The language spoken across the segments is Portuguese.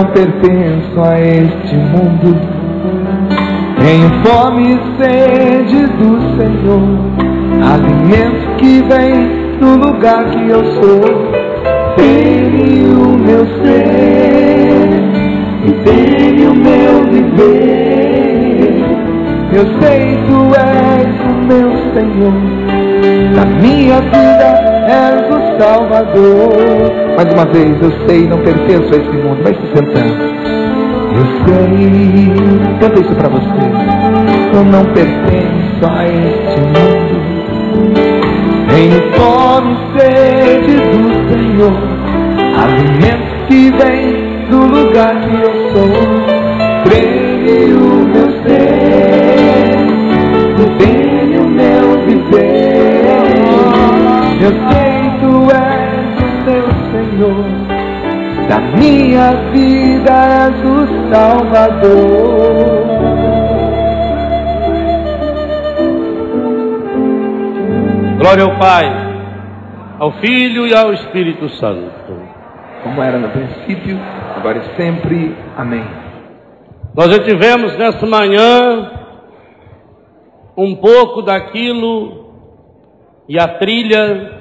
não pertenço a este mundo. Tenho fome e sede do Senhor, alimento que vem do lugar que eu sou. Tenho o meu ser e tenho o meu viver. Eu sei tu és o meu Senhor, da minha vida és o Salvador. Mais uma vez, eu sei, não pertenço a esse mundo. Vai se sentando. Eu sei, canta isso pra você. Eu não pertenço a este mundo. Tenho fome e sede do Senhor, alimento que vem do lugar que eu sou. Tenho o meu ser, tenho o meu viver. Eu sei tu és o meu Senhor, da minha vida és o Salvador. Glória ao Pai, ao Filho e ao Espírito Santo. Como era no princípio, agora e sempre. Amém. Nós já tivemos nessa manhã um pouco daquilo e a trilha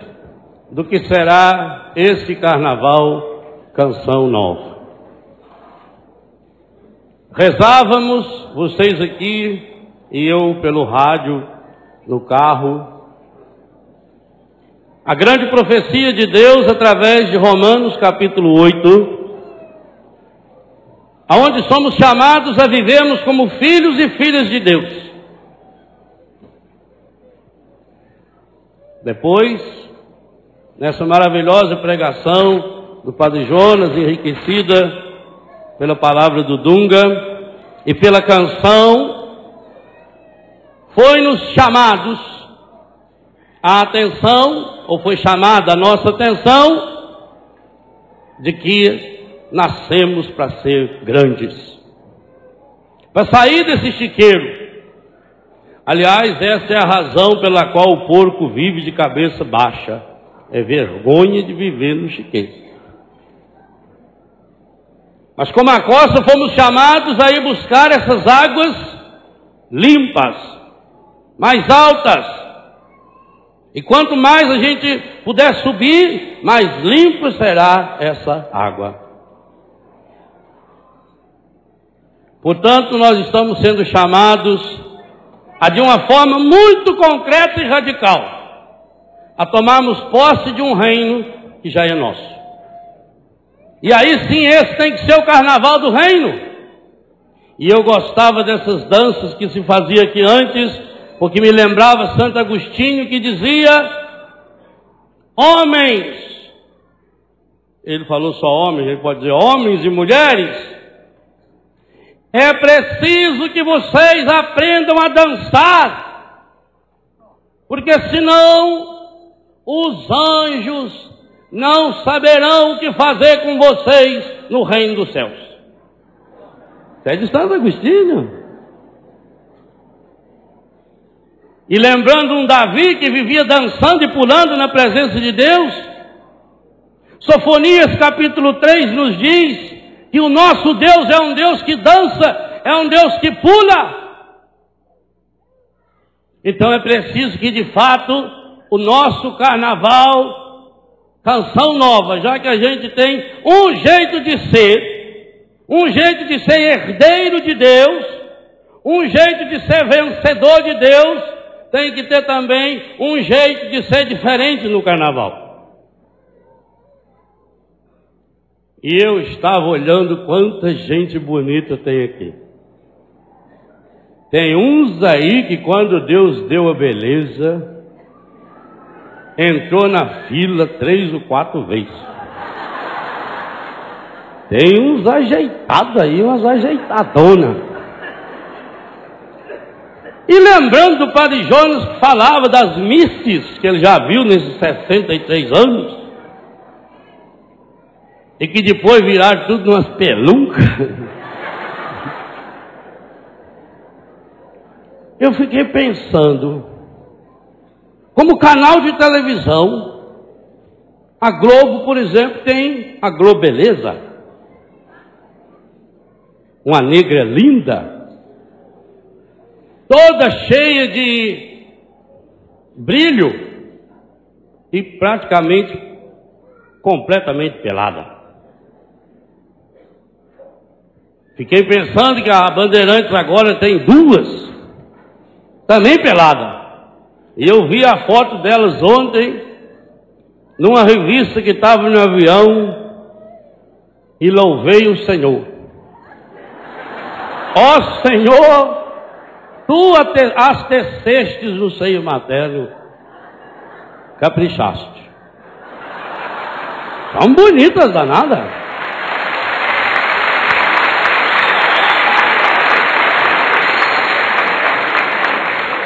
do que será esse carnaval Canção Nova. Rezávamos, vocês aqui e eu pelo rádio, no carro, a grande profecia de Deus através de Romanos capítulo 8, aonde somos chamados a vivermos como filhos e filhas de Deus. Depois, nessa maravilhosa pregação do Padre Jonas, enriquecida pela palavra do Dunga e pela canção, foi-nos chamados a atenção, ou foi chamada a nossa atenção, de que nascemos para ser grandes, para sair desse chiqueiro. Aliás, essa é a razão pela qual o porco vive de cabeça baixa, é vergonha de viver no chiqueiro. Mas como a costa, fomos chamados a ir buscar essas águas limpas, mais altas. E quanto mais a gente puder subir, mais limpa será essa água. Portanto, nós estamos sendo chamados a, de uma forma muito concreta e radical, a tomarmos posse de um reino que já é nosso. E aí sim, esse tem que ser o carnaval do reino. E eu gostava dessas danças que se fazia aqui antes, porque me lembrava Santo Agostinho, que dizia: homens, ele falou só homens, ele pode dizer homens e mulheres, é preciso que vocês aprendam a dançar, porque senão os anjos não saberão o que fazer com vocês no reino dos céus. Isso é de Santo Agostinho. E lembrando um Davi que vivia dançando e pulando na presença de Deus, Sofonias capítulo 3 nos diz que o nosso Deus é um Deus que dança, é um Deus que pula. Então é preciso que de fato o nosso carnaval, Canção Nova, já que a gente tem um jeito de ser herdeiro de Deus, um jeito de ser vencedor de Deus, tem que ter também um jeito de ser diferente no carnaval. E eu estava olhando quanta gente bonita tem aqui. Tem uns aí que quando Deus deu a beleza, entrou na fila 3 ou 4 vezes. Tem uns ajeitados aí, umas ajeitadonas. E lembrando do Padre Jonas, que falava das mistes que ele já viu nesses 63 anos, e que depois viraram tudo umas pelucas. Eu fiquei pensando, como canal de televisão, a Globo, por exemplo, tem a Globeleza. uma negra linda, toda cheia de brilho e praticamente completamente pelada. Fiquei pensando que a Bandeirantes agora tem duas, também pelada. E eu vi a foto delas ontem, numa revista que estava no avião, e louvei o Senhor. Ó Senhor, tu as tecestes no seio materno, caprichaste. São bonitas danadas.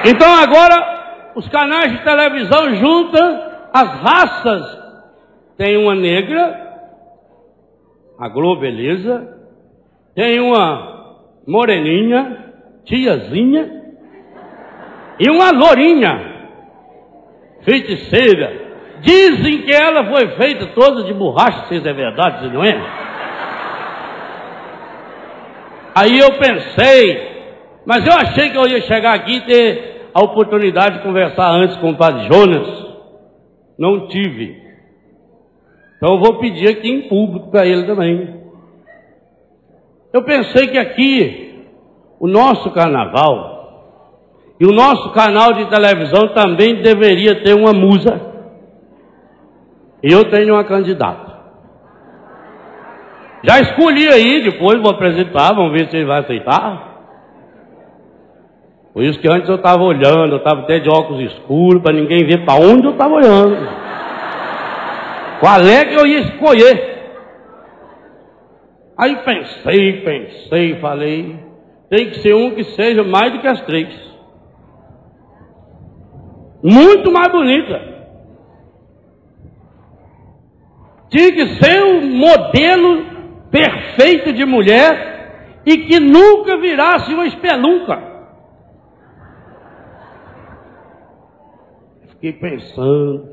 Então agora os canais de televisão juntam as raças. Tem uma negra, a Globeleza, tem uma moreninha, tiazinha, e uma lourinha, feiticeira. Dizem que ela foi feita toda de borracha, se é verdade, se não é? Aí eu pensei, mas eu achei que eu ia chegar aqui e ter a oportunidade de conversar antes com o Padre Jonas. Não tive. Então eu vou pedir aqui em público para ele também. Eu pensei que aqui, o nosso carnaval e o nosso canal de televisão também deveria ter uma musa. E eu tenho uma candidata. Já escolhi aí, depois vou apresentar, vamos ver se ele vai aceitar. Por isso que antes eu estava olhando, eu estava até de óculos escuros, para ninguém ver para onde eu estava olhando. Qual é que eu ia escolher? Aí pensei, falei, tem que ser um que seja mais do que as três. Muito mais bonita. Tinha que ser um modelo perfeito de mulher e que nunca virasse uma espelunca. Fiquei pensando,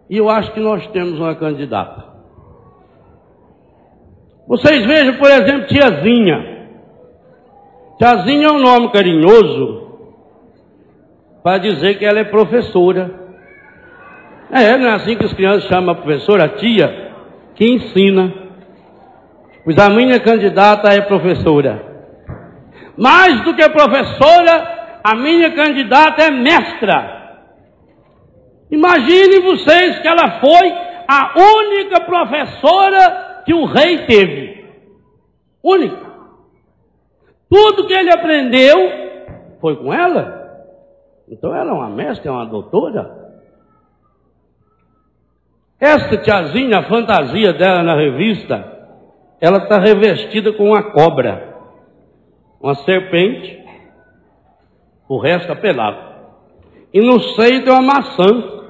e eu acho que nós temos uma candidata. Vocês vejam, por exemplo, tiazinha. Tiazinha é um nome carinhoso para dizer que ela é professora. Não é assim que as crianças chamam a professora, a tia, que ensina. Pois a minha candidata é professora. Mais do que professora, a minha candidata é mestra. Imaginem vocês que ela foi a única professora que o rei teve. Única. Tudo que ele aprendeu foi com ela. Então ela é uma mestra, é uma doutora. Essa tiazinha, a fantasia dela na revista, ela está revestida com uma cobra, uma serpente. O resto é pelado. E no seio tem uma maçã.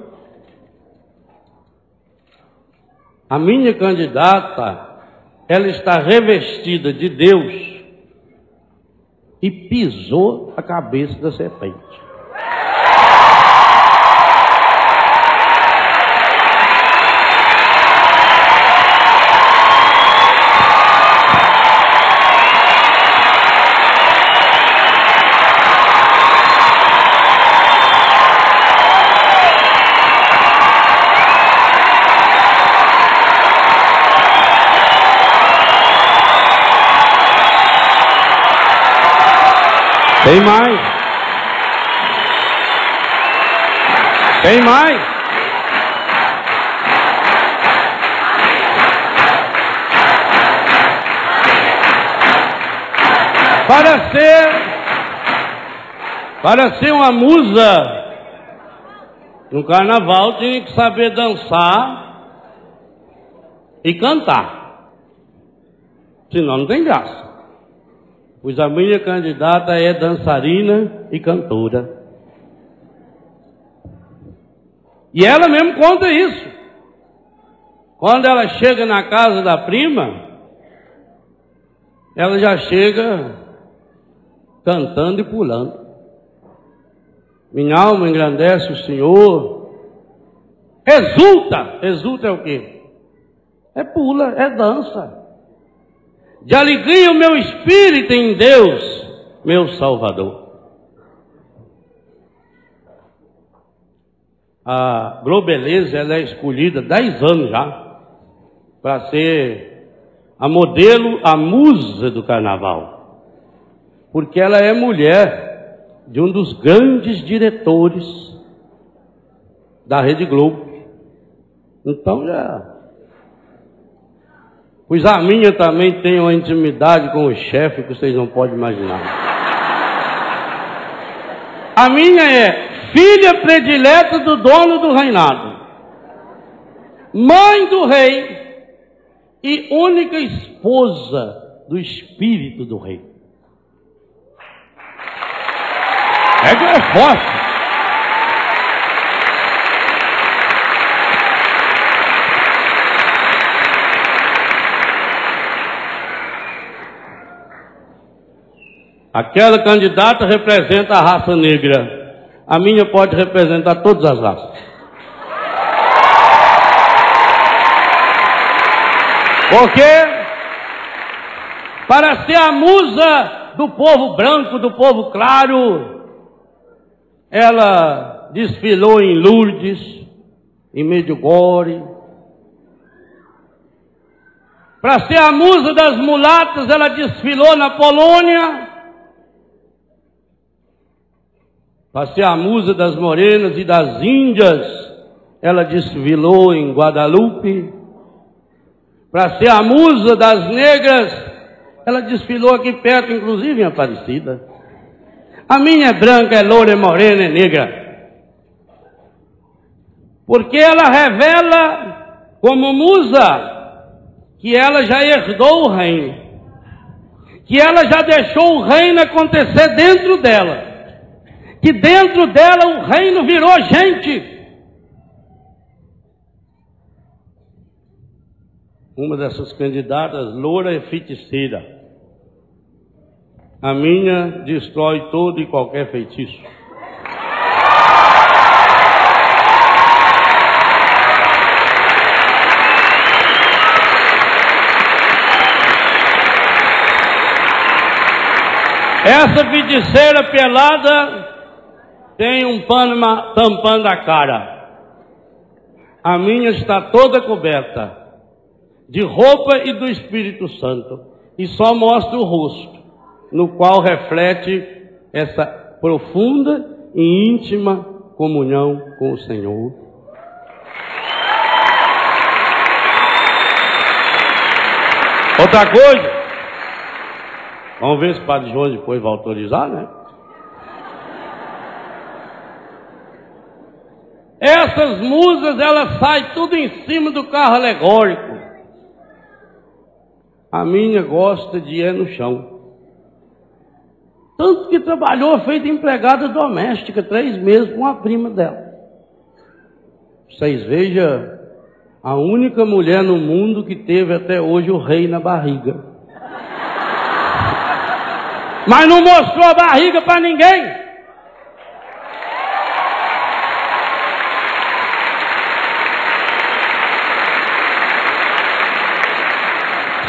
A minha candidata, ela está revestida de Deus e pisou a cabeça da serpente. Tem mais. Tem mais. Para ser uma musa no carnaval tinha que saber dançar e cantar. Senão não tem graça. Pois a minha candidata é dançarina e cantora. E ela mesmo conta isso. Quando ela chega na casa da prima, ela já chega cantando e pulando. Minha alma engrandece o Senhor. Exulta. Exulta é o quê? É pula, é dança. de alegria o meu espírito em Deus, meu Salvador. A Globeleza, ela é escolhida há 10 anos já para ser a modelo, a musa do carnaval, porque ela é mulher de um dos grandes diretores da Rede Globo. Então já... Pois a minha também tem uma intimidade com o chefe que vocês não podem imaginar. A minha é filha predileta do dono do reinado, mãe do rei e única esposa do espírito do rei. É que é forte. Aquela candidata representa a raça negra. A minha pode representar todas as raças. Porque, para ser a musa do povo branco, do povo claro, ela desfilou em Lourdes, em Medjugorje. Para ser a musa das mulatas, ela desfilou na Polônia. Para ser a musa das morenas e das índias, ela desfilou em Guadalupe. Para ser a musa das negras, ela desfilou aqui perto, inclusive em Aparecida. A minha é branca, é loura, é morena, é negra. Porque ela revela, como musa, que ela já herdou o reino. Que ela já deixou o reino acontecer dentro dela. Que dentro dela o reino virou gente. Uma dessas candidatas, loura, é feiticeira. A minha destrói todo e qualquer feitiço. Essa feiticeira pelada tem um pano tampando a cara. A minha está toda coberta de roupa e do Espírito Santo, e só mostra o rosto, no qual reflete essa profunda e íntima comunhão com o Senhor. Outra coisa, vamos ver se o Padre João depois vai autorizar, né? Essas musas, elas saem tudo em cima do carro alegórico. A minha gosta de ir no chão. Tanto que trabalhou feito empregada doméstica 3 meses com a prima dela. Vocês vejam, a única mulher no mundo que teve até hoje o rei na barriga. Mas não mostrou a barriga para ninguém.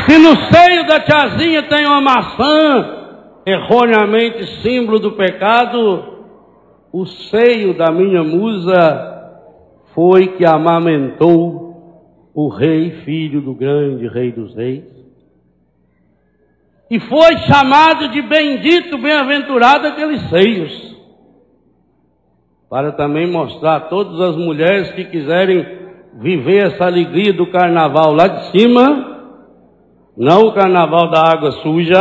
Se no seio da tiazinha tem uma maçã, erroneamente símbolo do pecado, o seio da minha musa foi que amamentou o rei, filho do grande rei dos reis. E foi chamado de bendito, bem-aventurado aqueles seios. Para também mostrar a todas as mulheres que quiserem viver essa alegria do carnaval lá de cima, não o carnaval da água suja,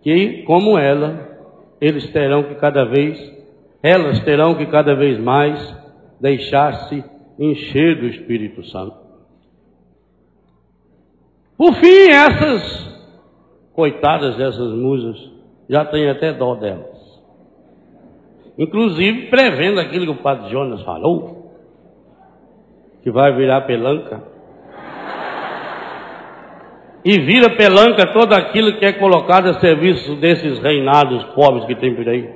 que, como elas terão que cada vez mais deixar-se encher do Espírito Santo. Por fim, essas coitadas dessas musas, já tem até dó delas. Inclusive prevendo aquilo que o Padre Jonas falou, que vai virar pelanca. E vira pelanca todo aquilo que é colocado a serviço desses reinados pobres que tem por aí.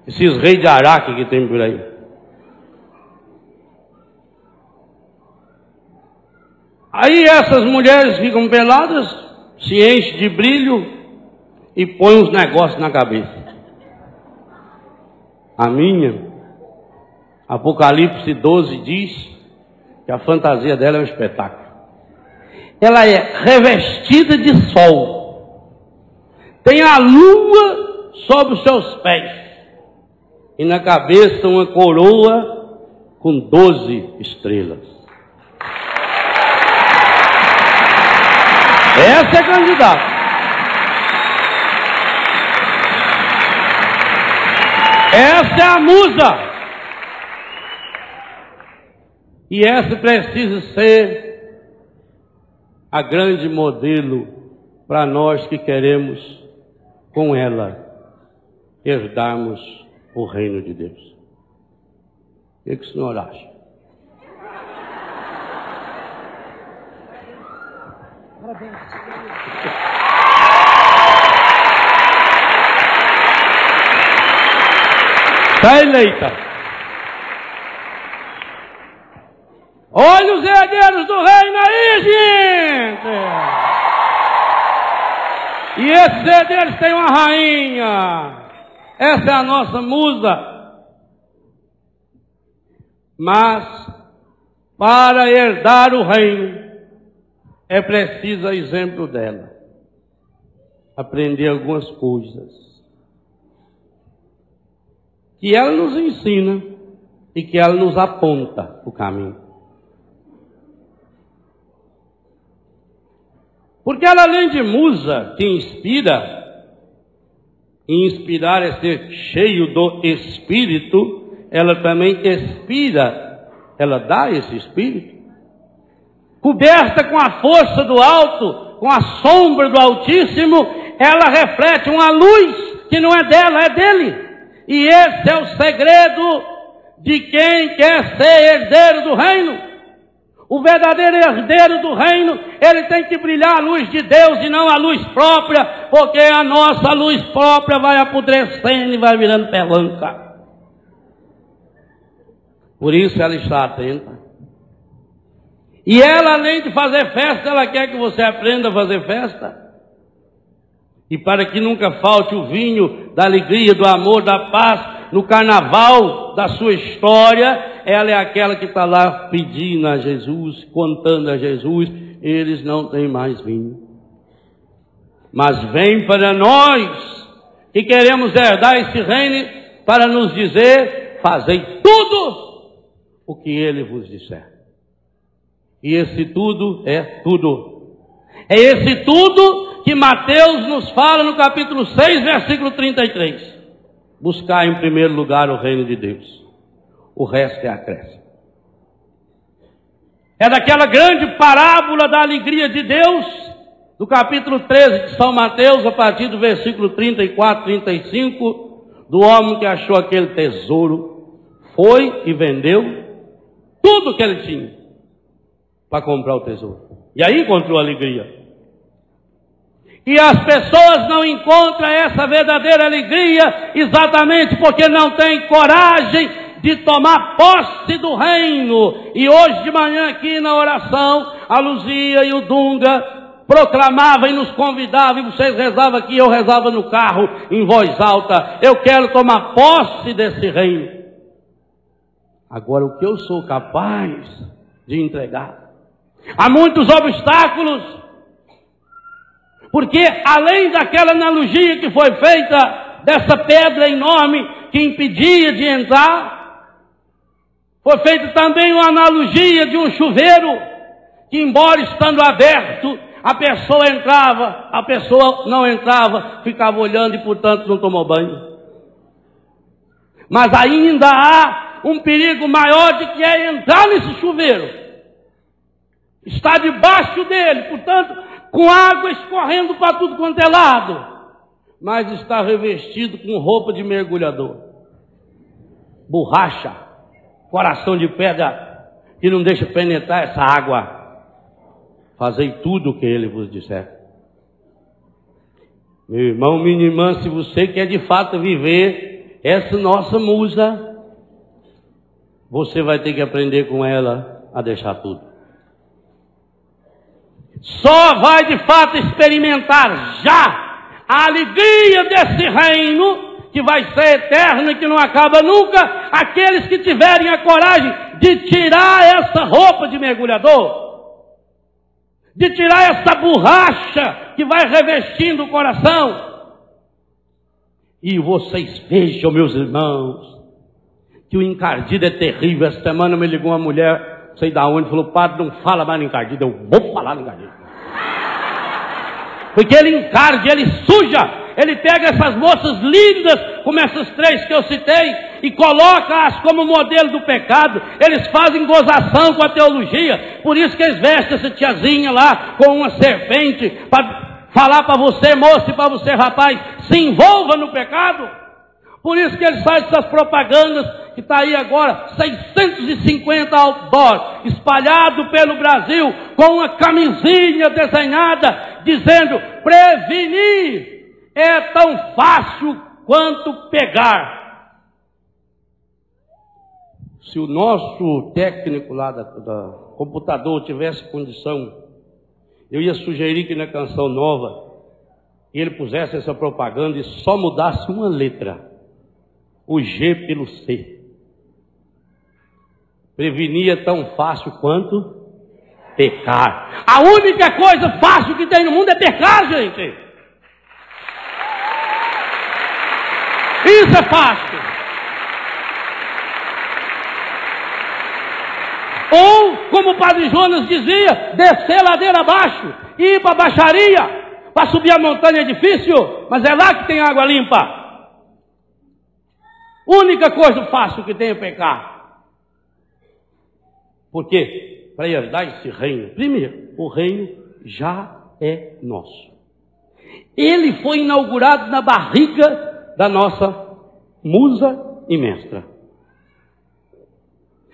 Esses reis de Araque que tem por aí. Aí essas mulheres ficam peladas, se enchem de brilho e põem uns negócios na cabeça. A minha, Apocalipse 12 diz que a fantasia dela é um espetáculo. Ela é revestida de sol, tem a lua sobre os seus pés e na cabeça uma coroa com 12 estrelas. Essa é candidata. Essa é a musa. E essa precisa ser a grande modelo para nós que queremos, com ela, herdarmos o reino de Deus. O que o senhor acha? Está eleita. Olha os herdeiros do reino aí, gente! E esses herdeiros têm uma rainha. Essa é a nossa musa. Mas, para herdar o reino, é preciso exemplo dela. Aprender algumas coisas que ela nos ensina e que ela nos aponta o caminho. Porque ela, além de musa, que inspira, e inspirar é ser cheio do Espírito, ela também expira, ela dá esse Espírito. Coberta com a força do alto, com a sombra do Altíssimo, ela reflete uma luz que não é dela, é dele. E esse é o segredo de quem quer ser herdeiro do reino. O verdadeiro herdeiro do reino, ele tem que brilhar a luz de Deus e não a luz própria, porque a nossa luz própria vai apodrecendo e vai virando pelanca. Por isso ela está atenta. E ela, além de fazer festa, ela quer que você aprenda a fazer festa. E para que nunca falte o vinho da alegria, do amor, da paz, no carnaval da sua história, ela é aquela que está lá pedindo a Jesus, contando a Jesus, eles não têm mais vinho. Mas vem para nós, que queremos herdar esse reino, para nos dizer, fazei tudo o que ele vos disser. E esse tudo é tudo. É esse tudo que Mateus nos fala no capítulo 6, versículo 33. Buscar em primeiro lugar o reino de Deus. O resto é acréscimo. É daquela grande parábola da alegria de Deus, do capítulo 13 de São Mateus, a partir do versículo 34, 35, do homem que achou aquele tesouro, foi e vendeu tudo que ele tinha para comprar o tesouro. E aí encontrou alegria. E as pessoas não encontram essa verdadeira alegria exatamente porque não têm coragem de tomar posse do reino. E hoje de manhã aqui na oração, a Luzia e o Dunga proclamavam e nos convidavam, e vocês rezavam aqui, eu rezava no carro em voz alta, eu quero tomar posse desse reino. Agora, o que eu sou capaz de entregar? Há muitos obstáculos. Porque além daquela analogia que foi feita dessa pedra enorme que impedia de entrar, foi feita também uma analogia de um chuveiro que, embora estando aberto, a pessoa entrava, a pessoa não entrava, ficava olhando e portanto não tomou banho. Mas ainda há um perigo maior de que é entrar nesse chuveiro, está debaixo dele, portanto com água escorrendo para tudo quanto é lado, mas está revestido com roupa de mergulhador, borracha, coração de pedra, que não deixa penetrar essa água. Fazei tudo o que ele vos disser. Meu irmão, minha irmã, se você quer de fato viver essa nossa musa, você vai ter que aprender com ela a deixar tudo. só vai de fato experimentar já a alegria desse reino, que vai ser eterno e que não acaba nunca, aqueles que tiverem a coragem de tirar essa roupa de mergulhador, de tirar essa borracha que vai revestindo o coração. E vocês vejam, meus irmãos, que o encardido é terrível. Essa semana me ligou uma mulher, não sei da onde, falou: padre, não fala mais no encardido. Eu vou falar no encardido. Porque ele encarde, ele suja. Ele pega essas moças lindas, como essas três que eu citei, e coloca-as como modelo do pecado. Eles fazem gozação com a teologia. Por isso que eles vestem essa tiazinha lá com uma serpente, para falar para você, moça, e para você, rapaz, se envolva no pecado. Por isso que eles fazem essas propagandas, que está aí agora, 650 outdoor, espalhado pelo Brasil, com uma camisinha desenhada, dizendo: prevenir é tão fácil quanto pegar. Se o nosso técnico lá da computador tivesse condição, eu ia sugerir que na canção nova ele pusesse essa propaganda e só mudasse uma letra, o G pelo C. Prevenir é tão fácil quanto pecar. A única coisa fácil que tem no mundo é pecar, gente. Isso é fácil. Ou, como o padre Jonas dizia, descer ladeira abaixo, ir para a baixaria, para subir a montanha é difícil, mas é lá que tem água limpa. Única coisa fácil que tem é pecar. Por quê? Para herdar esse reino. Primeiro, o reino já é nosso. Ele foi inaugurado na barriga da nossa musa e mestra.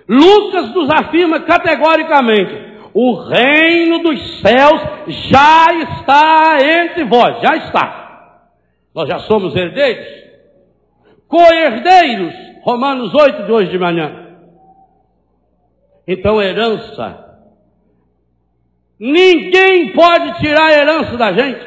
Lucas nos afirma categoricamente: o reino dos céus já está entre vós. Já está. Nós já somos herdeiros, co-herdeiros. Romanos 8 de hoje de manhã. Então, herança, ninguém pode tirar a herança da gente,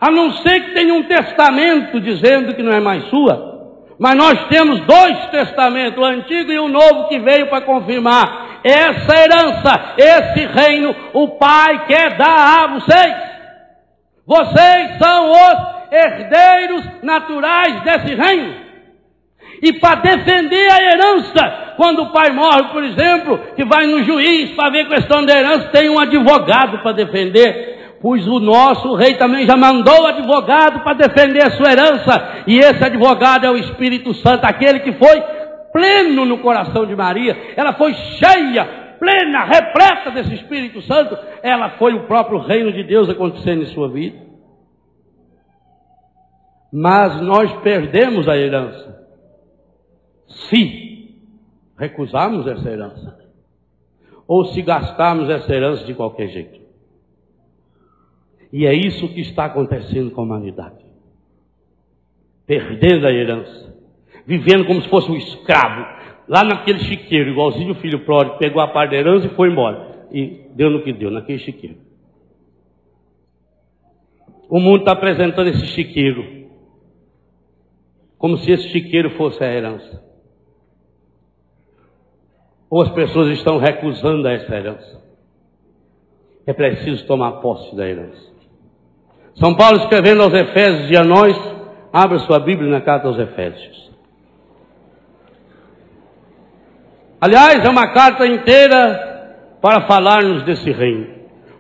a não ser que tenha um testamento dizendo que não é mais sua. Mas nós temos dois testamentos, o antigo e o novo, que veio para confirmar essa herança, esse reino. O Pai quer dar a vocês. Vocês são os herdeiros naturais desse reino. E para defender a herança, quando o pai morre, por exemplo, que vai no juiz para ver a questão da herança, tem um advogado para defender. Pois o nosso rei também já mandou advogado para defender a sua herança. E esse advogado é o Espírito Santo, aquele que foi pleno no coração de Maria. Ela foi cheia, plena, repleta desse Espírito Santo. Ela foi o próprio reino de Deus acontecendo em sua vida. Mas nós perdemos a herança se recusarmos essa herança, ou se gastarmos essa herança de qualquer jeito. E é isso que está acontecendo com a humanidade. Perdendo a herança, vivendo como se fosse um escravo, lá naquele chiqueiro, igualzinho o filho pródigo, pegou a parte da herança e foi embora. E deu no que deu, naquele chiqueiro. O mundo está apresentando esse chiqueiro como se esse chiqueiro fosse a herança. Ou as pessoas estão recusando essa herança. É preciso tomar posse da herança. São Paulo, escrevendo aos Efésios e a nós, abra sua Bíblia na carta aos Efésios. Aliás, é uma carta inteira para falar-nos desse reino.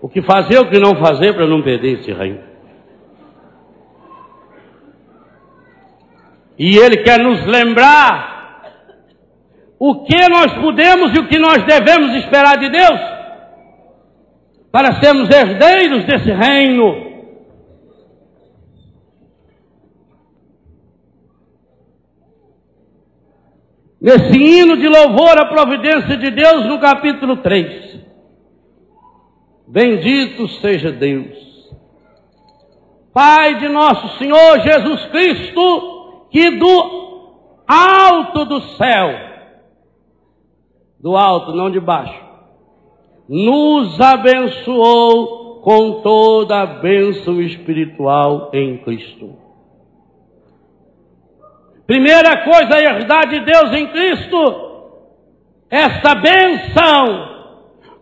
O que fazer, o que não fazer para não perder esse reino. E ele quer nos lembrar o que nós podemos e o que nós devemos esperar de Deus para sermos herdeiros desse reino. Nesse hino de louvor à providência de Deus, no capítulo 3. Bendito seja Deus, Pai de nosso Senhor Jesus Cristo, que do alto do céu, do alto, não de baixo, nos abençoou com toda a bênção espiritual em Cristo. Primeira coisa, a herdade de Deus em Cristo, essa bênção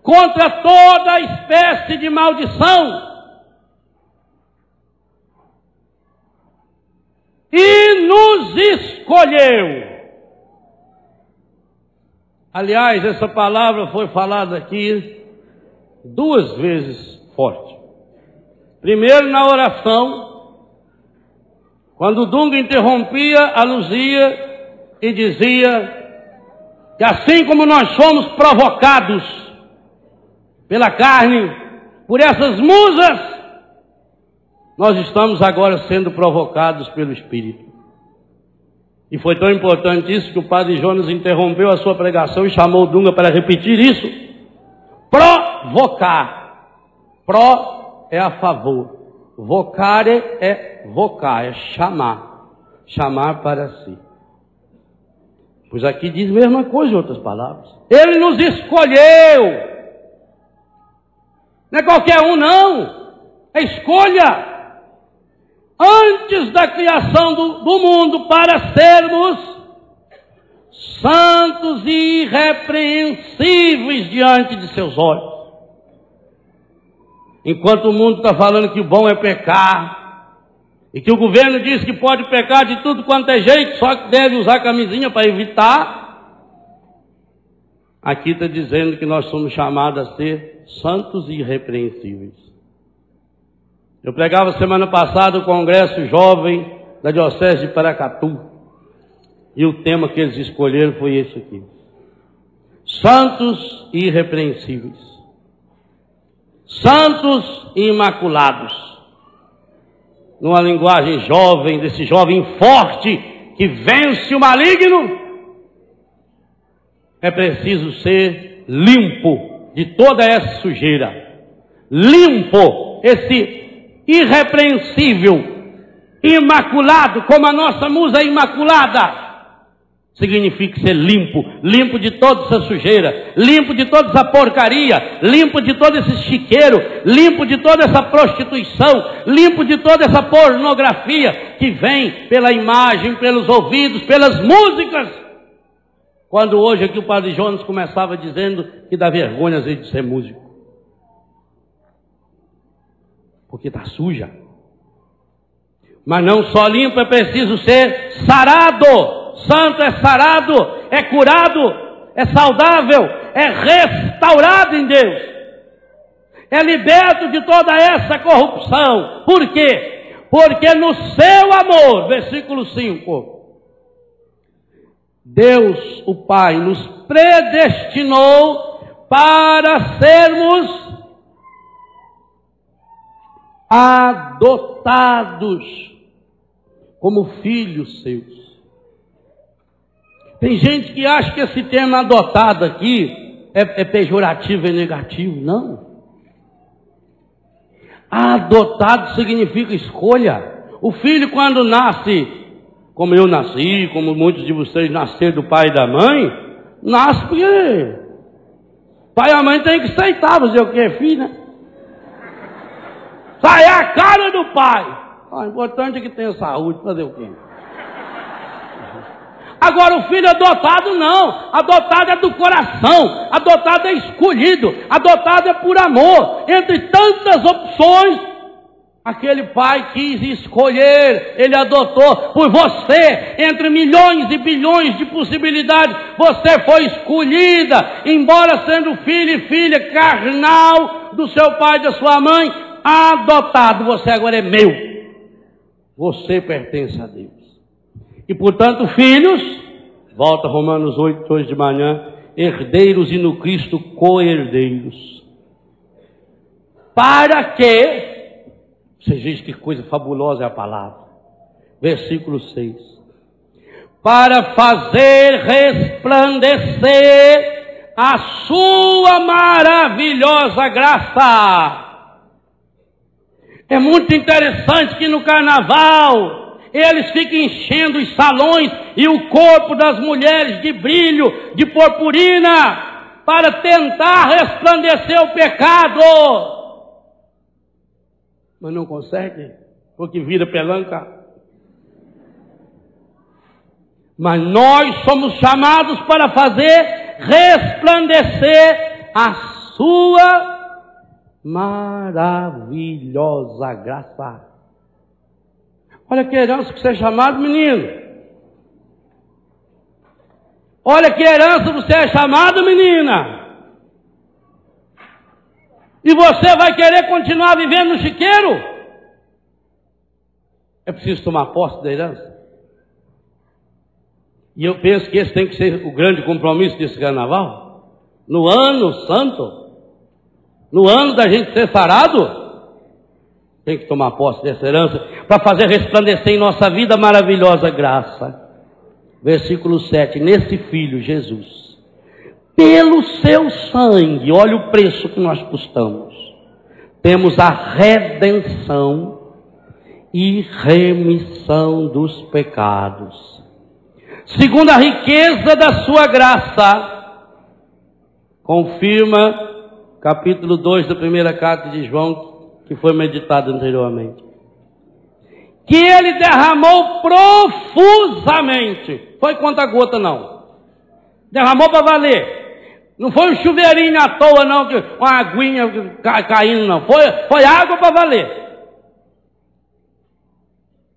contra toda espécie de maldição. E nos escolheu. Aliás, essa palavra foi falada aqui 2 vezes forte. Primeiro na oração, quando o Dunga interrompia a Luzia e dizia que assim como nós somos provocados pela carne, por essas musas, nós estamos agora sendo provocados pelo Espírito. E foi tão importante isso que o padre Jonas interrompeu a sua pregação e chamou o Dunga para repetir isso. Provocar. Pro é a favor. Vocare é vocar, é chamar. Chamar para si. Pois aqui diz a mesma coisa em outras palavras. Ele nos escolheu. Não é qualquer um, não. É escolha. Antes da criação do mundo, para sermos santos e irrepreensíveis diante de seus olhos. Enquanto o mundo está falando que o bom é pecar, e que o governo diz que pode pecar de tudo quanto é jeito, só que deve usar camisinha para evitar, aqui está dizendo que nós somos chamados a ser santos e irrepreensíveis. Eu pregava semana passada o congresso jovem da Diocese de Paracatu. E o tema que eles escolheram foi esse aqui. Santos e irrepreensíveis. Santos e imaculados. Numa linguagem jovem, desse jovem forte que vence o maligno, é preciso ser limpo de toda essa sujeira. Limpo, esse irrepreensível, imaculado, como a nossa musa imaculada, significa ser limpo, limpo de toda essa sujeira, limpo de toda essa porcaria, limpo de todo esse chiqueiro, limpo de toda essa prostituição, limpo de toda essa pornografia que vem pela imagem, pelos ouvidos, pelas músicas. Quando hoje aqui o padre Jonas começava dizendo que dá vergonha às vezes de ser músico. Porque está suja. Mas não só limpo, é preciso ser sarado. Santo é sarado, é curado, é saudável, é restaurado em Deus. É liberto de toda essa corrupção. Por quê? Porque no seu amor, versículo 5, Deus, o Pai, nos predestinou para sermos adotados como filhos seus. Tem gente que acha que esse termo adotado aqui é pejorativo, é negativo. Não. Adotado significa escolha. O filho, quando nasce, como eu nasci, como muitos de vocês nasceram do pai e da mãe, nasce porque o pai e a mãe tem que aceitar, fazer o que, filho, né? Sai a cara do pai. O importante é que tenha saúde, fazer o quê? Agora o filho adotado não. Adotado é do coração. Adotado é escolhido. Adotado é por amor. Entre tantas opções, aquele pai quis escolher. Ele adotou por você. Entre milhões e bilhões de possibilidades, você foi escolhida. Embora sendo filho e filha carnal do seu pai e da sua mãe, adotado. Você agora é meu. Você pertence a Deus. E portanto, filhos, volta Romanos 8, hoje de manhã, herdeiros e no Cristo co-herdeiros. Para que, você diz que coisa fabulosa é a palavra, versículo 6, para fazer resplandecer a sua maravilhosa graça. É muito interessante que no carnaval eles ficam enchendo os salões e o corpo das mulheres de brilho, de purpurina, para tentar resplandecer o pecado, mas não consegue, porque vira pelanca. Mas nós somos chamados para fazer resplandecer a sua maravilhosa graça. Olha que herança que você é chamado, menino. Olha que herança você é chamado, menina. E você vai querer continuar vivendo no chiqueiro? É preciso tomar posse da herança. E eu penso que esse tem que ser o grande compromisso desse carnaval. No ano santo, no ano da gente ser sarado, tem que tomar posse dessa herança para fazer resplandecer em nossa vida a maravilhosa graça. Versículo 7, nesse Filho, Jesus, pelo seu sangue, olha o preço que nós custamos, temos a redenção e remissão dos pecados, segundo a riqueza da sua graça, confirma capítulo 2 da primeira carta de João, que foi meditado anteriormente, que ele derramou profusamente, foi conta gota não, derramou para valer, não foi um chuveirinho à toa não, uma aguinha caindo não, foi água para valer,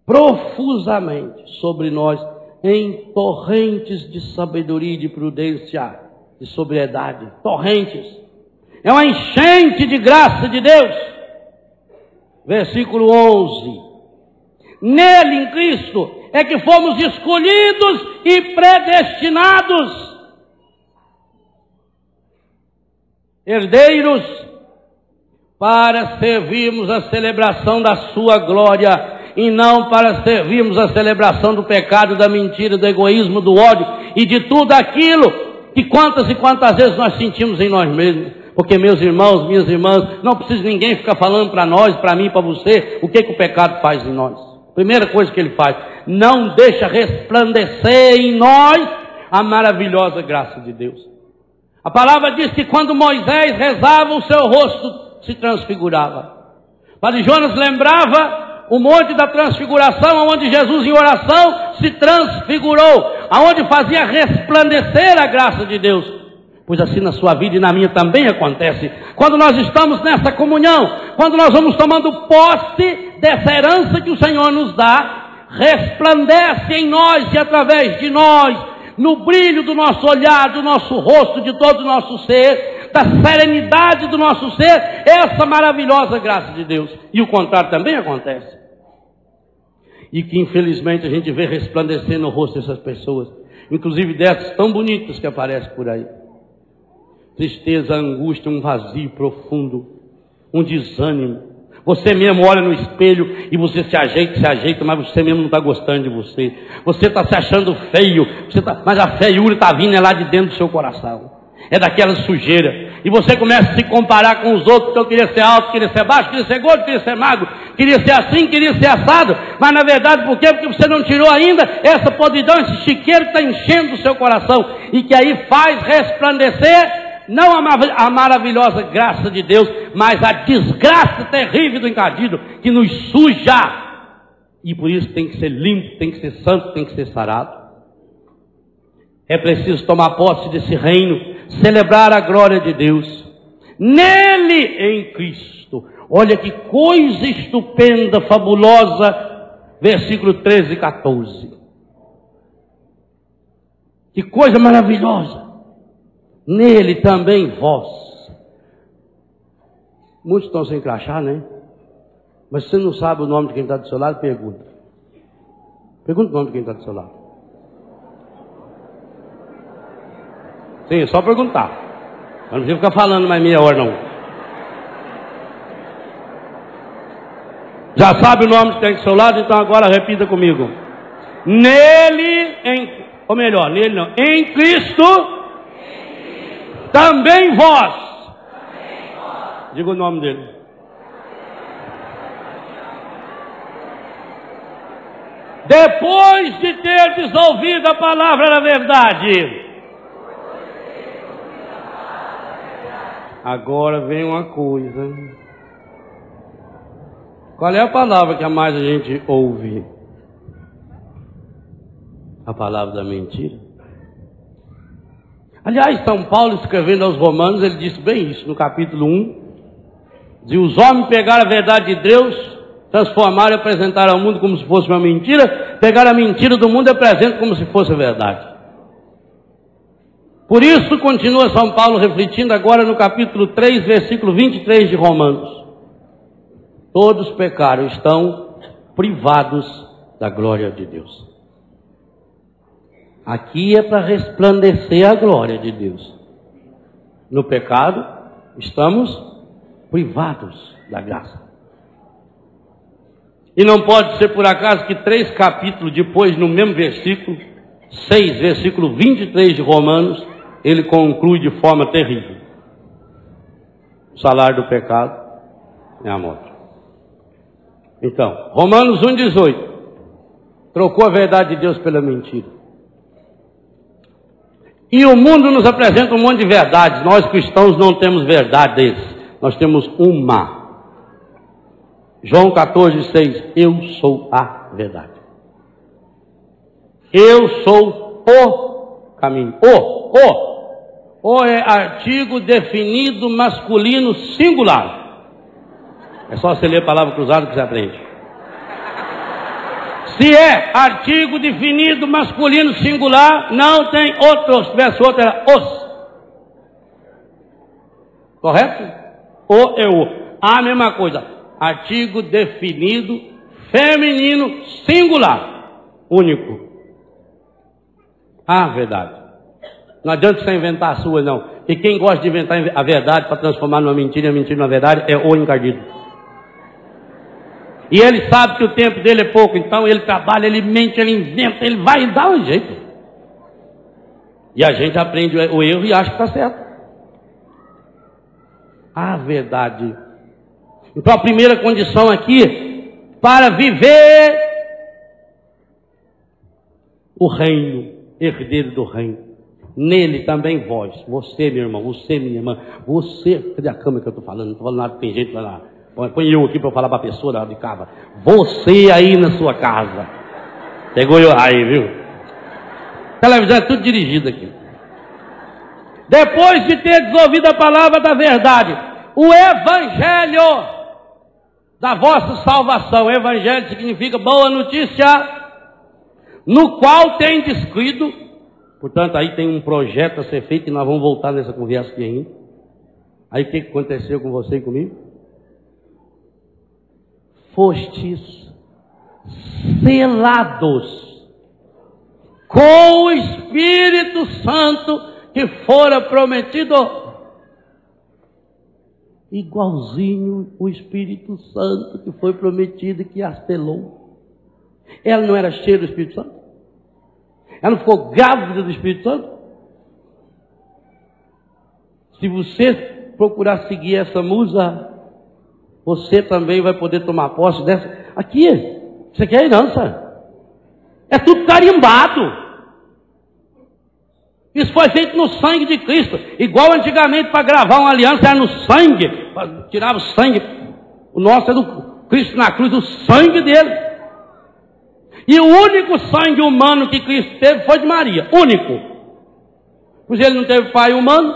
profusamente sobre nós, em torrentes de sabedoria e de prudência, de sobriedade, torrentes, é uma enchente de graça de Deus. Versículo 11, nele, em Cristo, é que fomos escolhidos e predestinados, herdeiros, para servirmos a celebração da sua glória, e não para servirmos a celebração do pecado, da mentira, do egoísmo, do ódio, e de tudo aquilo que quantas e quantas vezes nós sentimos em nós mesmos. Porque, meus irmãos, minhas irmãs, não precisa ninguém ficar falando para nós, para mim, para você, o que o pecado faz em nós. Primeira coisa que ele faz, não deixa resplandecer em nós a maravilhosa graça de Deus. A palavra diz que quando Moisés rezava, o seu rosto se transfigurava. Padre Jonas lembrava o monte da transfiguração, onde Jesus em oração se transfigurou, aonde fazia resplandecer a graça de Deus. Pois assim na sua vida e na minha também acontece. Quando nós estamos nessa comunhão, quando nós vamos tomando posse dessa herança que o Senhor nos dá, resplandece em nós e através de nós, no brilho do nosso olhar, do nosso rosto, de todo o nosso ser, da serenidade do nosso ser, essa maravilhosa graça de Deus. E o contrário também acontece. E que infelizmente a gente vê resplandecer no rosto dessas pessoas, inclusive dessas tão bonitas que aparecem por aí. Tristeza, angústia, um vazio profundo, um desânimo. Você mesmo olha no espelho e você se ajeita, mas você mesmo não está gostando de você. Você está se achando feio, mas a feiura está vindo lá de dentro do seu coração. É daquela sujeira. E você começa a se comparar com os outros, porque eu queria ser alto, queria ser baixo, queria ser gordo, queria ser magro, queria ser assim, queria ser assado. Mas na verdade, por quê? Porque você não tirou ainda essa podridão, esse chiqueiro que está enchendo o seu coração. E que aí faz resplandecer não a maravilhosa graça de Deus, mas a desgraça terrível do encardido, que nos suja. E por isso tem que ser limpo, tem que ser santo, tem que ser sarado. É preciso tomar posse desse reino, celebrar a glória de Deus. Nele, em Cristo. Olha que coisa estupenda, fabulosa. Versículo 13 e 14. Que coisa maravilhosa. Nele também vós. Muitos estão sem crachá, né? Mas se você não sabe o nome de quem está do seu lado, pergunta. Pergunta o nome de quem está do seu lado. Sim, é só perguntar. Não precisa ficar falando mais meia hora, não. Já sabe o nome de quem está do seu lado, então agora repita comigo. Nele, ou melhor, nele não, em Cristo. Também vós. Diga o nome dele. Depois de ter ouvido a palavra da verdade, Agora vem uma coisa. Qual é a palavra que mais a gente ouve? A palavra da mentira. Aliás, São Paulo, escrevendo aos Romanos, ele disse bem isso, no capítulo 1. Diz: os homens pegaram a verdade de Deus, transformaram e apresentaram ao mundo como se fosse uma mentira, pegaram a mentira do mundo e apresentam como se fosse a verdade. Por isso, continua São Paulo refletindo agora no capítulo 3, versículo 23 de Romanos. Todos pecaram, estão privados da glória de Deus. Aqui é para resplandecer a glória de Deus. No pecado, estamos privados da graça. E não pode ser por acaso que 3 capítulos depois, no mesmo versículo, 6, versículo 23 de Romanos, ele conclui de forma terrível. O salário do pecado é a morte. Então, Romanos 1,18. Trocou a verdade de Deus pela mentira. E o mundo nos apresenta um monte de verdades. Nós cristãos não temos verdades. Nós temos uma. João 14,6. Eu sou a verdade. Eu sou o caminho. O é artigo definido masculino singular. É só você ler a palavra cruzada que você aprende. Se é artigo definido masculino singular, não tem outro. Se tivesse outro, era os. Correto? O é o. A mesma coisa. Artigo definido feminino singular. Único. A verdade. Não adianta você inventar a sua, não. E quem gosta de inventar a verdade para transformar numa mentira e a mentira numa verdade é o encardido. E ele sabe que o tempo dele é pouco, então ele trabalha, ele mente, ele inventa, ele vai dar um jeito. E a gente aprende o erro e acha que está certo. A verdade. Então a primeira condição aqui, para viver o reino, herdeiro do reino, nele também vós, você meu irmão, você minha irmã, você, cadê a câmera que eu estou falando? Não estou falando nada, tem gente lá. Põe eu aqui para eu falar para a pessoa lá de casa. Você aí na sua casa. Pegou eu aí, viu? A televisão é tudo dirigido aqui. Depois de ter desenvolvido a palavra da verdade, o evangelho da vossa salvação. Evangelho significa boa notícia, no qual tem descrito. Portanto, aí tem um projeto a ser feito e nós vamos voltar nessa conversa aqui ainda. Aí o que aconteceu com você e comigo? Fostes selados com o Espírito Santo que fora prometido. Igualzinho o Espírito Santo que foi prometido, que a selou. Ela não era cheia do Espírito Santo? Ela não ficou grávida do Espírito Santo? Se você procurar seguir essa musa, você também vai poder tomar posse dessa. Aqui, isso aqui é herança. É tudo carimbado. Isso foi feito no sangue de Cristo. Igual antigamente para gravar uma aliança era no sangue. Tirava o sangue. O nosso é do Cristo na cruz, do sangue dele. E o único sangue humano que Cristo teve foi de Maria. Único. Pois ele não teve pai humano.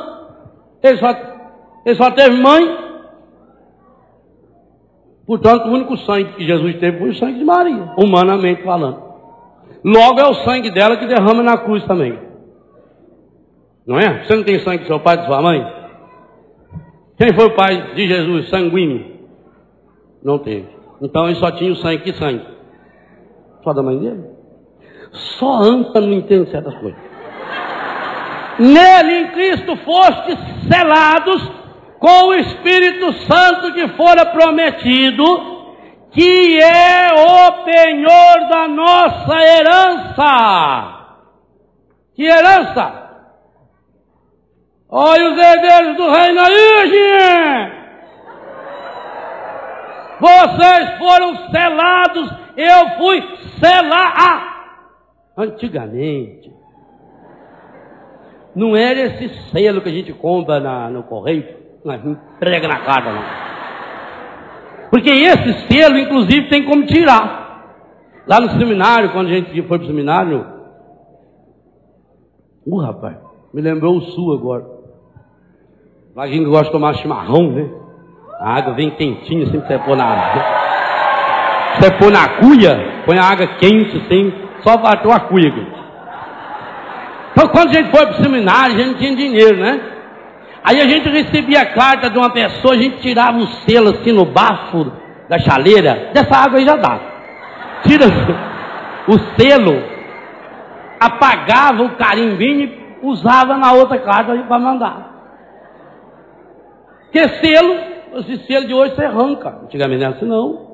Ele só teve mãe. Portanto, o único sangue que Jesus teve foi o sangue de Maria, humanamente falando. Logo é o sangue dela que derrama na cruz também. Não é? Você não tem sangue do seu pai e de sua mãe? Quem foi o pai de Jesus, sanguíneo? Não teve. Então ele só tinha o sangue. Que sangue? Só da mãe dele? Só anta não entende certas coisas. Nele, em Cristo, fostes selados com o Espírito Santo que fora prometido, que é o penhor da nossa herança. Que herança? Olha os herdeiros do reino aí, gente! Vocês foram selados, eu fui selar. Antigamente, não era esse selo que a gente compra no correio. Não prega na cara, não. Porque esse selo, inclusive, tem como tirar. Lá no seminário, quando a gente foi para o seminário, rapaz, me lembrou o sul agora. Lá quem gosta de tomar chimarrão, né? A água vem quentinha, assim, que você pôr você pôr na cuia, põe a água quente, assim, só bateu a cuia aqui. Então, quando a gente foi para o seminário, a gente não tinha dinheiro, né? Aí a gente recebia a carta de uma pessoa, a gente tirava o selo assim no bafo da chaleira, dessa água aí já dá. Tira o selo, apagava o carimbinho e usava na outra carta para mandar. Porque esse selo de hoje você arranca. Antigamente não era assim, não.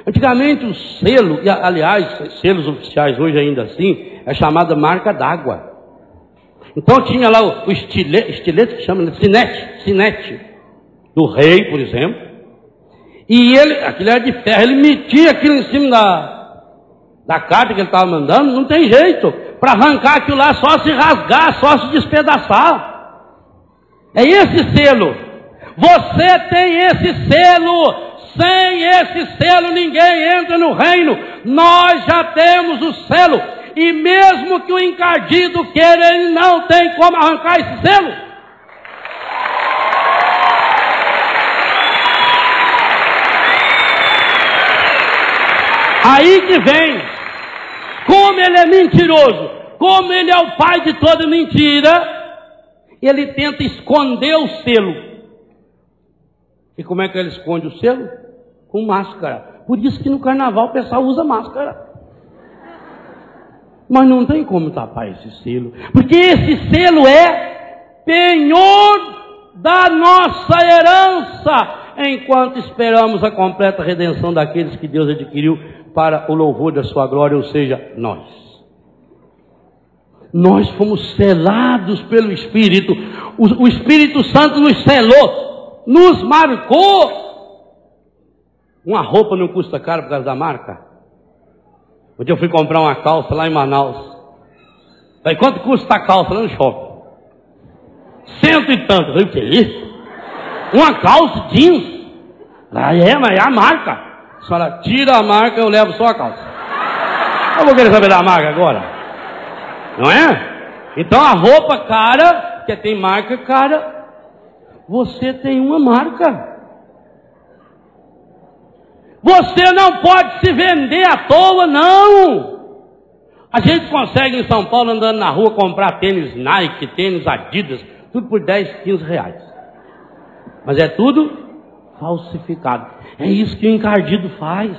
Antigamente o selo, e aliás, selos oficiais hoje ainda assim, é chamada marca d'água. Então tinha lá o estilete que chama sinete, do rei, por exemplo. E aquilo era de ferro, ele metia aquilo em cima da carta que ele estava mandando, não tem jeito. Para arrancar aquilo lá, só se rasgar, só se despedaçar. É esse selo. Você tem esse selo. Sem esse selo ninguém entra no reino. Nós já temos o selo. E mesmo que o encardido queira, ele não tem como arrancar esse selo. Aí que vem, como ele é mentiroso, como ele é o pai de toda mentira, ele tenta esconder o selo. E como é que ele esconde o selo? Com máscara. Por isso que no carnaval o pessoal usa máscara. Mas não tem como tapar esse selo, porque esse selo é penhor da nossa herança, enquanto esperamos a completa redenção daqueles que Deus adquiriu para o louvor da sua glória, ou seja, nós. Nós fomos selados pelo Espírito, o Espírito Santo nos selou, nos marcou. Uma roupa não custa caro por causa da marca. Um dia eu fui comprar uma calça lá em Manaus. Falei, quanto custa a calça lá no shopping? 100 e tanto. Eu falei, o que é isso? Uma calça jeans? Mas é a marca. A senhora tira a marca, eu levo só a calça. Eu vou querer saber da marca agora. Não é? Então a roupa cara, que tem marca cara, você tem uma marca. Você não pode se vender à toa, não. A gente consegue em São Paulo, andando na rua, comprar tênis Nike, tênis Adidas, tudo por 10, 15 reais. Mas é tudo falsificado. É isso que o encardido faz.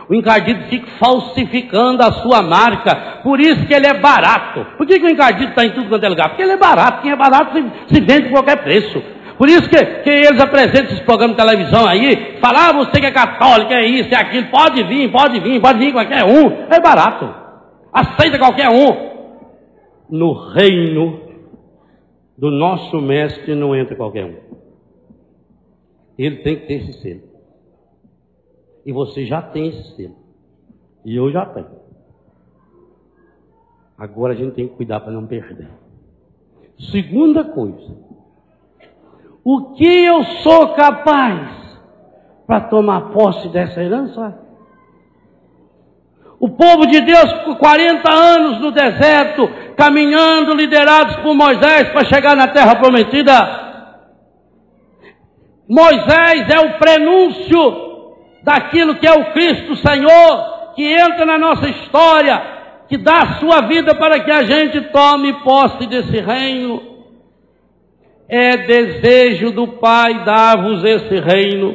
O encardido fica falsificando a sua marca. Por isso que ele é barato. Por que o encardido está em tudo quanto é lugar? Porque ele é barato. Quem é barato se vende por qualquer preço. Por isso que eles apresentam esses programas de televisão aí, falam, você que é católico, é isso, é aquilo, pode vir qualquer um, é barato, aceita qualquer um. No reino do nosso mestre não entra qualquer um. Ele tem que ter esse selo. E você já tem esse selo. E eu já tenho. Agora a gente tem que cuidar para não perder. Segunda coisa. O que eu sou capaz para tomar posse dessa herança? O povo de Deus ficou 40 anos no deserto, caminhando, liderados por Moisés para chegar na terra prometida. Moisés é o prenúncio daquilo que é o Cristo Senhor, que entra na nossa história, que dá a sua vida para que a gente tome posse desse reino. É desejo do Pai dar-vos esse reino.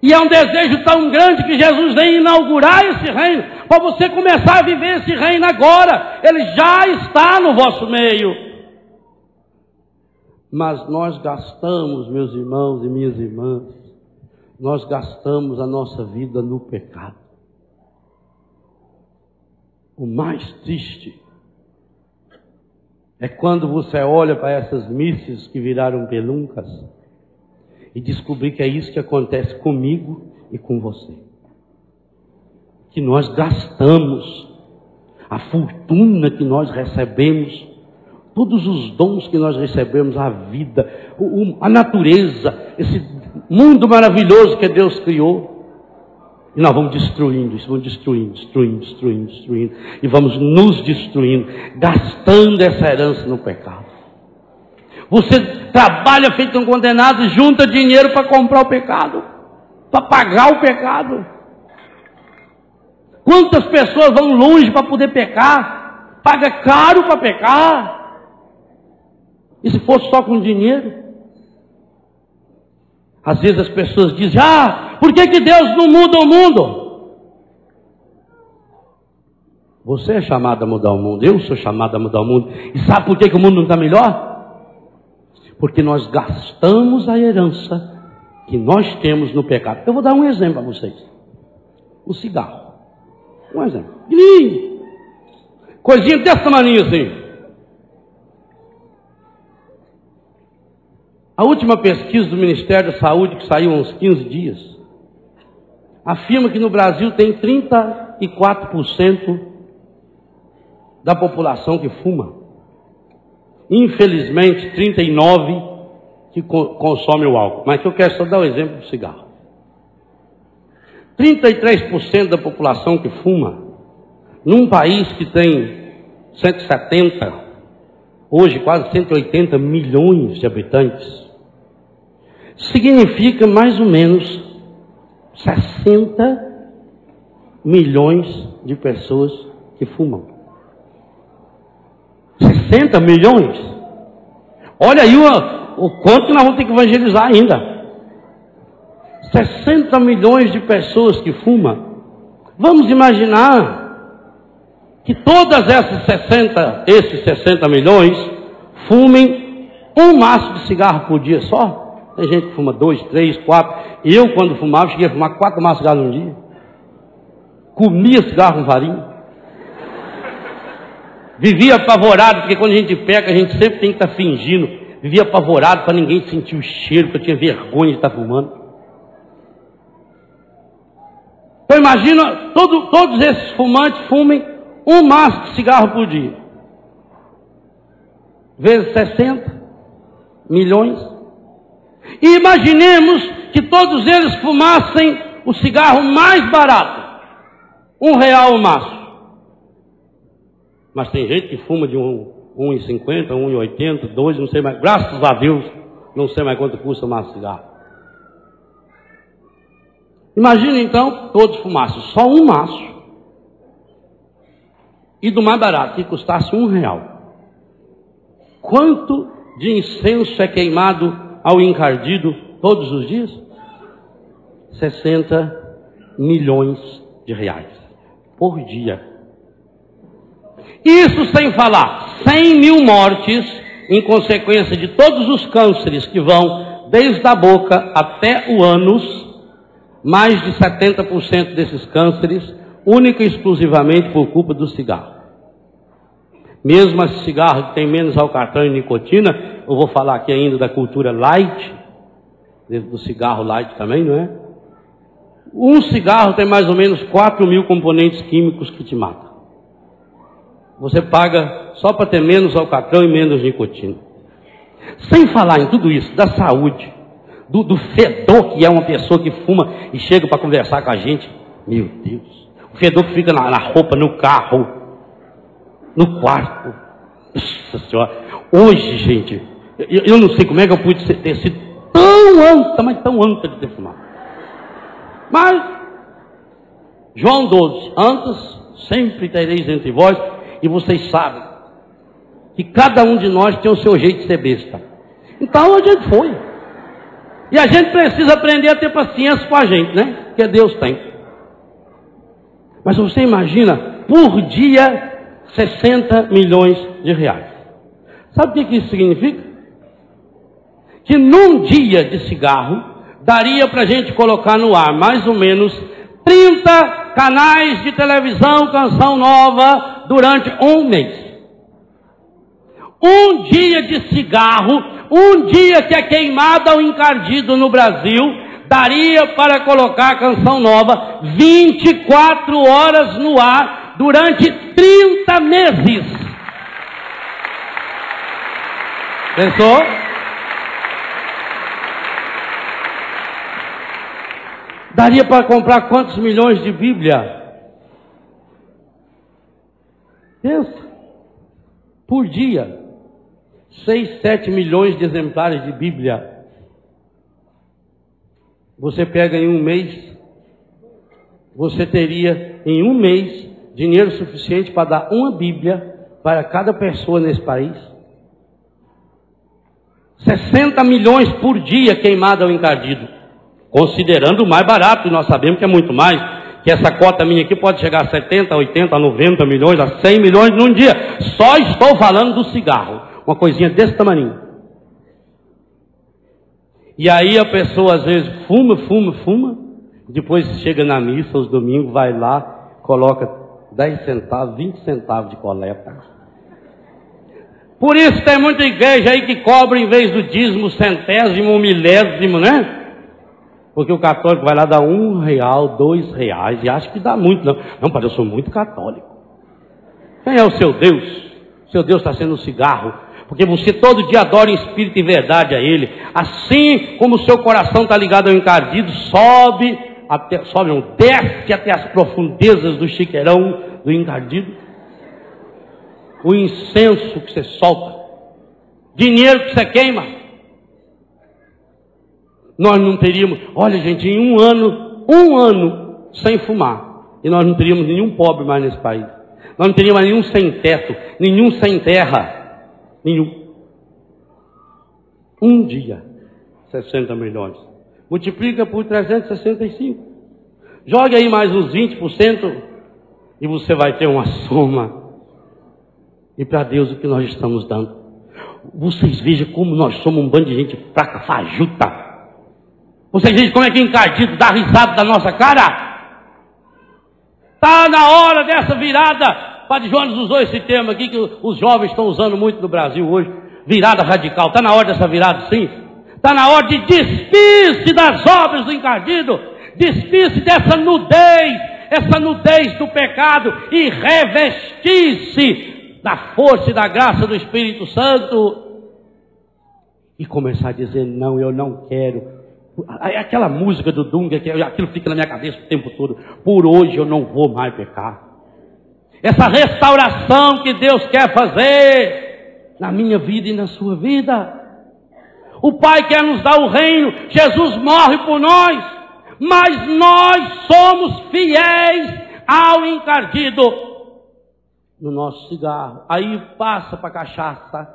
E é um desejo tão grande que Jesus vem inaugurar esse reino, para você começar a viver esse reino agora. Ele já está no vosso meio. Mas nós gastamos, meus irmãos e minhas irmãs, nós gastamos a nossa vida no pecado. O mais triste é quando você olha para essas missas que viraram peluncas e descobrir que é isso que acontece comigo e com você. Que nós gastamos a fortuna que nós recebemos todos os dons que nós recebemos, a vida, a natureza, esse mundo maravilhoso que Deus criou. E nós vamos destruindo isso, vamos destruindo. E vamos nos destruindo, gastando essa herança no pecado. Você trabalha feito um condenado e junta dinheiro para comprar o pecado, para pagar o pecado. Quantas pessoas vão longe para poder pecar? Paga caro para pecar. E se fosse só com dinheiro? Às vezes as pessoas dizem: por que Deus não muda o mundo? Você é chamado a mudar o mundo, eu sou chamado a mudar o mundo. E sabe por que o mundo não está melhor? Porque nós gastamos a herança que nós temos no pecado. Eu vou dar um exemplo para vocês. O cigarro. Um exemplo. Coisinha desse tamanho assim. A última pesquisa do Ministério da Saúde, que saiu há uns 15 dias, afirma que no Brasil tem 34% da população que fuma. Infelizmente, 39% que consome o álcool. Mas eu quero só dar o exemplo do cigarro. 33% da população que fuma, num país que tem 170, hoje quase 180 milhões de habitantes, significa mais ou menos 60 milhões de pessoas que fumam. 60 milhões? Olha aí o quanto nós vamos ter que evangelizar ainda. 60 milhões de pessoas que fumam. Vamos imaginar que todas esses 60 milhões fumem um maço de cigarro por dia só. Tem gente que fuma 2, 3, 4. Eu, quando fumava, cheguei a fumar 4 maços de cigarro num dia. Comia cigarro com farinha. Vivia apavorado, porque quando a gente peca, a gente sempre tem que estar fingindo. Vivia apavorado para ninguém sentir o cheiro, porque eu tinha vergonha de estar fumando. Então imagina, todos esses fumantes fumem um maço de cigarro por dia. Vezes 60 milhões. E imaginemos que todos eles fumassem o cigarro mais barato. R$1 o maço. Mas tem gente que fuma de 1,50, 1,80, 2, não sei mais. Graças a Deus, não sei mais quanto custa o maço de cigarro. Imagina então, todos fumassem só um maço. E do mais barato, que custasse R$1. Quanto de incenso é queimado ao encardido todos os dias? 60 milhões de reais por dia. Isso sem falar 100 mil mortes em consequência de todos os cânceres que vão desde a boca até o ânus. Mais de 70% desses cânceres, única e exclusivamente por culpa do cigarro. Mesmo esse cigarro que tem menos alcatrão e nicotina, eu vou falar aqui ainda da cultura light, do cigarro light também, não é? Um cigarro tem mais ou menos 4 mil componentes químicos que te matam. Você paga só para ter menos alcatrão e menos nicotina. Sem falar em tudo isso, da saúde, do fedor que é uma pessoa que fuma e chega para conversar com a gente. Meu Deus, o fedor que fica na roupa, no carro, no quarto. Nossa Senhora, hoje, gente, eu não sei como é que eu pude ter sido tão anta, mas tão anta de ter fumado. Mas, João 12, antes sempre tereis entre vós, e vocês sabem que cada um de nós tem o seu jeito de ser besta. Então a gente foi. E a gente precisa aprender a ter paciência com a gente, né? Porque Deus tem. Mas você imagina, por dia, 60 milhões de reais. Sabe o que isso significa? Que num dia de cigarro, daria para a gente colocar no ar mais ou menos 30 canais de televisão, canção nova, durante um mês. Um dia de cigarro, um dia que é queimado ao encardido no Brasil, daria para colocar canção nova 24 horas no ar durante 30 meses. Pensou? Daria para comprar quantos milhões de Bíblia? Pensa. Por dia. 6, 7 milhões de exemplares de Bíblia. Você pega em um mês, você teria em um mês dinheiro suficiente para dar uma Bíblia para cada pessoa nesse país. 60 milhões por dia queimado ao encardido. Considerando o mais barato, e nós sabemos que é muito mais, que essa cota minha aqui pode chegar a 70, 80, 90 milhões, a 100 milhões num dia. Só estou falando do cigarro, uma coisinha desse tamanho. E aí a pessoa às vezes fuma, depois chega na missa, os domingos, vai lá, coloca 10 centavos, 20 centavos de coleta. Por isso tem muita igreja aí que cobra em vez do dízimo, centésimo, milésimo, né? Porque o católico vai lá dar R$1, R$2 e acha que dá muito. Não, padre, eu sou muito católico. Quem é o seu Deus? O seu Deus está sendo o cigarro. Porque você todo dia adora em espírito e verdade a Ele. Assim como o seu coração está ligado ao encardido, desce até as profundezas do chiqueirão do encardido. O incenso que você solta, dinheiro que você queima. Nós não teríamos, olha gente, em um ano sem fumar, e nós não teríamos nenhum pobre mais nesse país. Nós não teríamos nenhum sem teto, nenhum sem terra. Nenhum. Um dia, 60 milhões. Multiplica por 365. Jogue aí mais uns 20% e você vai ter uma soma. E para Deus o que nós estamos dando. Vocês vejam como nós somos um bando de gente fraca, fajuta. Vocês vejam como é que encardido dá risada da nossa cara. Está na hora dessa virada. Padre Jonas usou esse termo aqui que os jovens estão usando muito no Brasil hoje. Virada radical. Está na hora dessa virada, sim. Está na hora de despir-se das obras do encardido. Despir-se dessa nudez. Essa nudez do pecado. E revestir-se da força e da graça do Espírito Santo. E começar a dizer, não, eu não quero. Aquela música do Dunga, aquilo fica na minha cabeça o tempo todo. Por hoje eu não vou mais pecar. Essa restauração que Deus quer fazer na minha vida e na sua vida. O Pai quer nos dar o reino. Jesus morre por nós. Mas nós somos fiéis ao encardido no nosso cigarro. Aí passa para cachaça,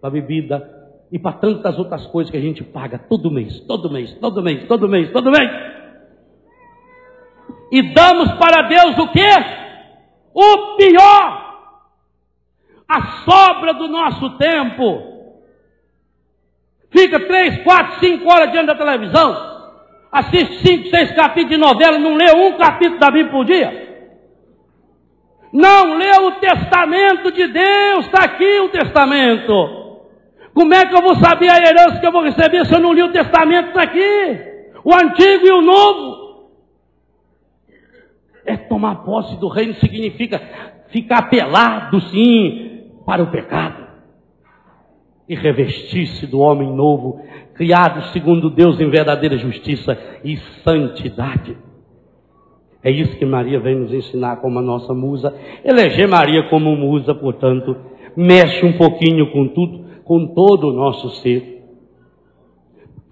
para bebida e para tantas outras coisas que a gente paga todo mês. E damos para Deus o quê? O pior, a sobra do nosso tempo. Fica 3, 4, 5 horas diante da televisão, assiste 5, 6 capítulos de novela, não lê um capítulo da Bíblia por dia. Não lê o testamento de Deus, está aqui o testamento. Como é que eu vou saber a herança que eu vou receber se eu não li o testamento? Está aqui, o antigo e o novo. É tomar posse do reino, significa ficar pelado, sim, para o pecado. E revestir-se do homem novo, criado segundo Deus em verdadeira justiça e santidade. É isso que Maria vem nos ensinar como a nossa musa. Eleger Maria como musa, portanto, mexe um pouquinho com tudo, com todo o nosso ser.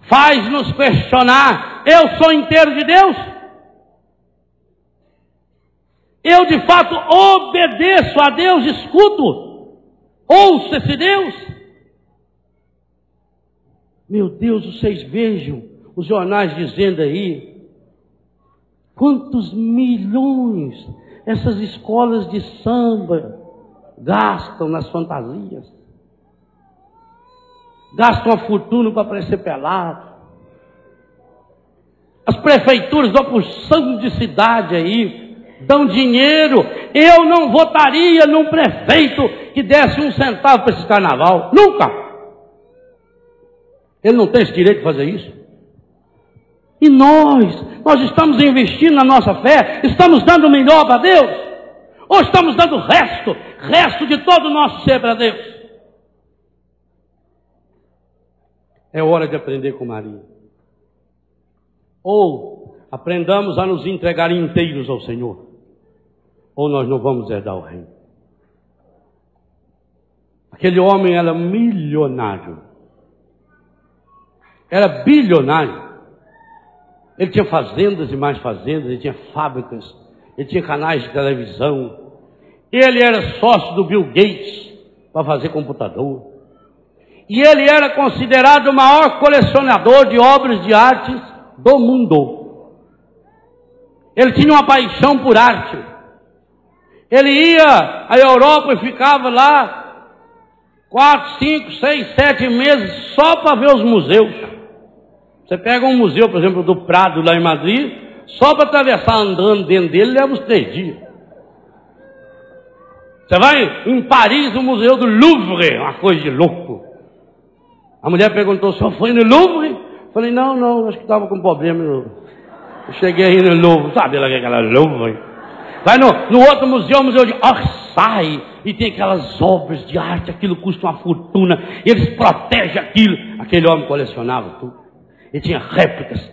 Faz-nos questionar, eu sou inteiro de Deus? Eu de fato obedeço a Deus, escuto, ouço esse Deus? Meu Deus, vocês vejam os jornais dizendo aí, quantos milhões essas escolas de samba gastam nas fantasias. Gastam a fortuna para parecer pelado. As prefeituras dão porção de cidade aí, dão dinheiro. Eu não votaria num prefeito que desse 1 centavo para esse carnaval. Nunca. Ele não tem esse direito de fazer isso. E nós estamos investindo na nossa fé, estamos dando o melhor para Deus? Ou estamos dando o resto de todo o nosso ser para Deus? É hora de aprender com Maria. Ou aprendamos a nos entregar inteiros ao Senhor, ou nós não vamos herdar o reino. Aquele homem era milionário, era bilionário. Ele tinha fazendas e mais fazendas, ele tinha fábricas, ele tinha canais de televisão. Ele era sócio do Bill Gates para fazer computador. E ele era considerado o maior colecionador de obras de artes do mundo. Ele tinha uma paixão por arte. Ele ia à Europa e ficava lá 4, 5, 6, 7 meses só para ver os museus. Você pega um museu, por exemplo, do Prado, lá em Madrid, só para atravessar andando dentro dele, leva uns 3 dias. Você vai em Paris, no Museu do Louvre, uma coisa de louco. A mulher perguntou, o senhor foi no Louvre? Eu falei, não, acho que estava com problema. Eu cheguei aí no Louvre, sabe lá que é aquela Louvre? Vai no outro museu, o Museu de Orsay, e tem aquelas obras de arte, aquilo custa uma fortuna, eles protegem aquilo. Aquele homem colecionava tudo. Ele tinha réplicas,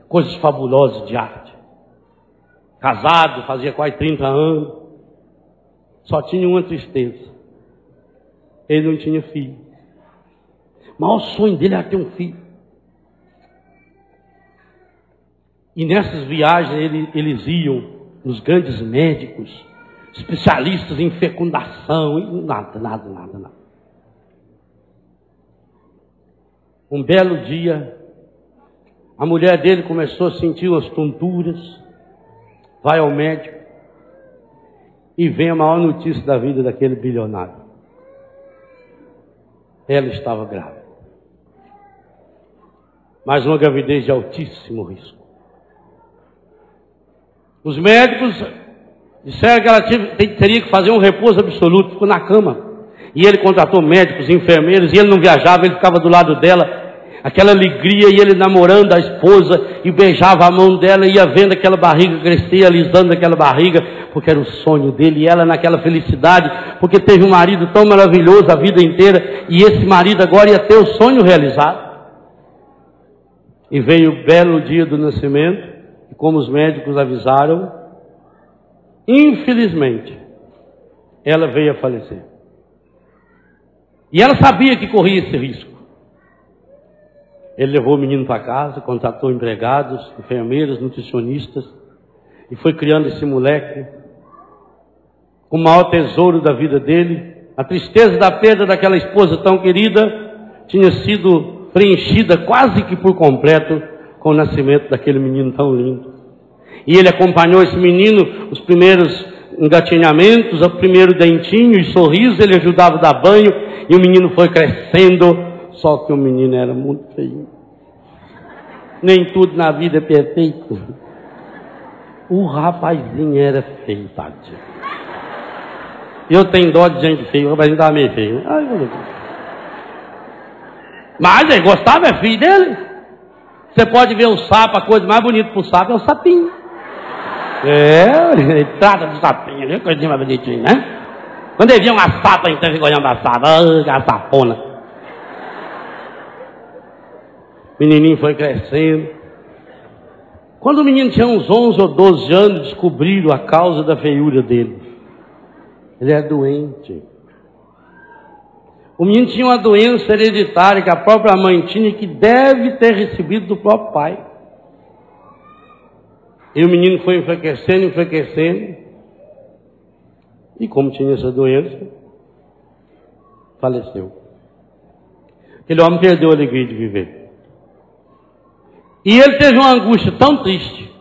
coisas fabulosas de arte. Casado, fazia quase 30 anos. Só tinha uma tristeza. Ele não tinha filho. O maior sonho dele era ter um filho. E nessas viagens eles iam nos grandes médicos, especialistas em fecundação, e nada. Um belo dia, a mulher dele começou a sentir umas tonturas, vai ao médico, e vem a maior notícia da vida daquele bilionário. Ela estava grávida. Mas uma gravidez de altíssimo risco. Os médicos disseram que ela teria que fazer um repouso absoluto, ficou na cama. E ele contratou médicos, enfermeiros, e ele não viajava, ele ficava do lado dela. Aquela alegria, e ele namorando a esposa, e beijava a mão dela, e ia vendo aquela barriga crescer, alisando aquela barriga, porque era o sonho dele, e ela naquela felicidade, porque teve um marido tão maravilhoso a vida inteira, e esse marido agora ia ter o sonho realizado. E veio o belo dia do nascimento, e como os médicos avisaram, infelizmente, ela veio a falecer. E ela sabia que corria esse risco. Ele levou o menino para casa, contratou empregados, enfermeiras, nutricionistas, e foi criando esse moleque com o maior tesouro da vida dele. A tristeza da perda daquela esposa tão querida tinha sido preenchida quase que por completo com o nascimento daquele menino tão lindo. E ele acompanhou esse menino, os primeiros engatinhamentos, o primeiro dentinho e sorriso, ele ajudava a dar banho, e o menino foi crescendo. Só que o menino era muito feio. Nem tudo na vida é perfeito. O rapazinho era feio, tadinho. Eu tenho dó de gente feia, o rapazinho estava meio feio. Ai, meu Deus. Mas ele gostava, é filho dele. Você pode ver o sapo, a coisa mais bonita para o sapo é o sapinho. Ele trata do sapinho, viu? Coisinha mais bonitinha, né? Quando ele via uma sapa, então fica olhando a sapa. A sapona. O menininho foi crescendo. Quando o menino tinha uns 11 ou 12 anos, descobriram a causa da feiura dele. Ele era doente. O menino tinha uma doença hereditária que a própria mãe tinha, que deve ter recebido do próprio pai. E o menino foi enfraquecendo. E como tinha essa doença, faleceu. Aquele homem perdeu a alegria de viver. E ele teve uma angústia tão triste,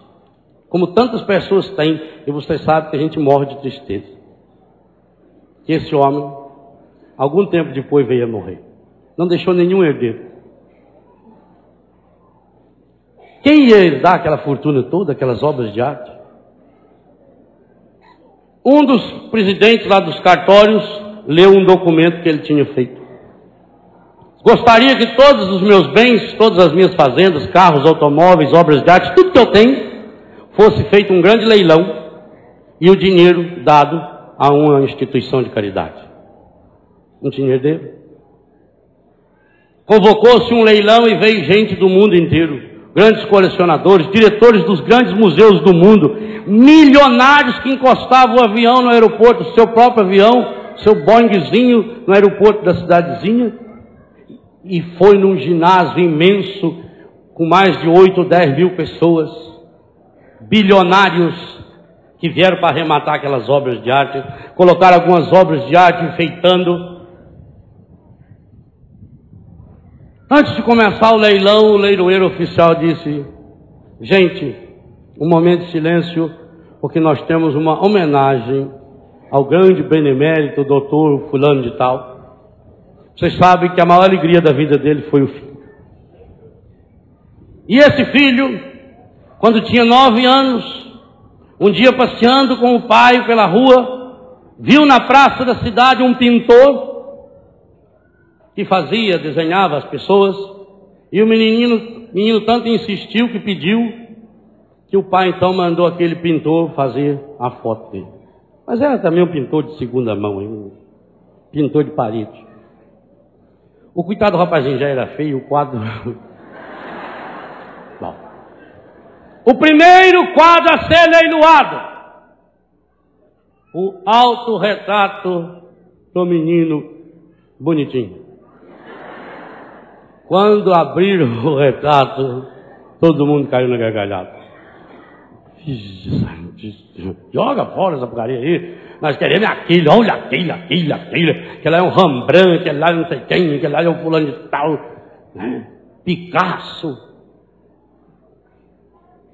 como tantas pessoas têm, e você sabe que a gente morre de tristeza. Que esse homem, algum tempo depois, veio a morrer. Não deixou nenhum herdeiro. Quem ia herdar aquela fortuna toda, aquelas obras de arte? Um dos presidentes lá dos cartórios leu um documento que ele tinha feito. Gostaria que todos os meus bens, todas as minhas fazendas, carros, automóveis, obras de arte, tudo que eu tenho, fosse feito um grande leilão e o dinheiro dado a uma instituição de caridade. Não tinha herdeiro. Convocou-se um leilão e veio gente do mundo inteiro, grandes colecionadores, diretores dos grandes museus do mundo, milionários que encostavam o avião no aeroporto, seu próprio avião, seu Boeingzinho no aeroporto da cidadezinha, e foi num ginásio imenso, com mais de 8 ou 10 mil pessoas, bilionários que vieram para arrematar aquelas obras de arte, colocaram algumas obras de arte enfeitando. Antes de começar o leilão, o leiloeiro oficial disse: gente, um momento de silêncio, porque nós temos uma homenagem ao grande benemérito doutor fulano de tal. Vocês sabem que a maior alegria da vida dele foi o filho. E esse filho, quando tinha 9 anos, um dia passeando com o pai pela rua, viu na praça da cidade um pintor que desenhava as pessoas, e o menino tanto insistiu que pediu, que o pai então mandou aquele pintor fazer a foto dele. Mas era também um pintor de segunda mão, um pintor de parede. O coitado do rapazinho já era feio, o quadro... Bom. O primeiro quadro a ser leiloado, o autorretrato do menino bonitinho. Quando abriram o retrato, todo mundo caiu na gargalhada. Joga fora essa porcaria aí. Nós queremos aquilo, olha aquilo. Aquele lá é um Rembrandt, aquele lá não sei quem, aquele lá é um fulano de tal. Né? Picasso.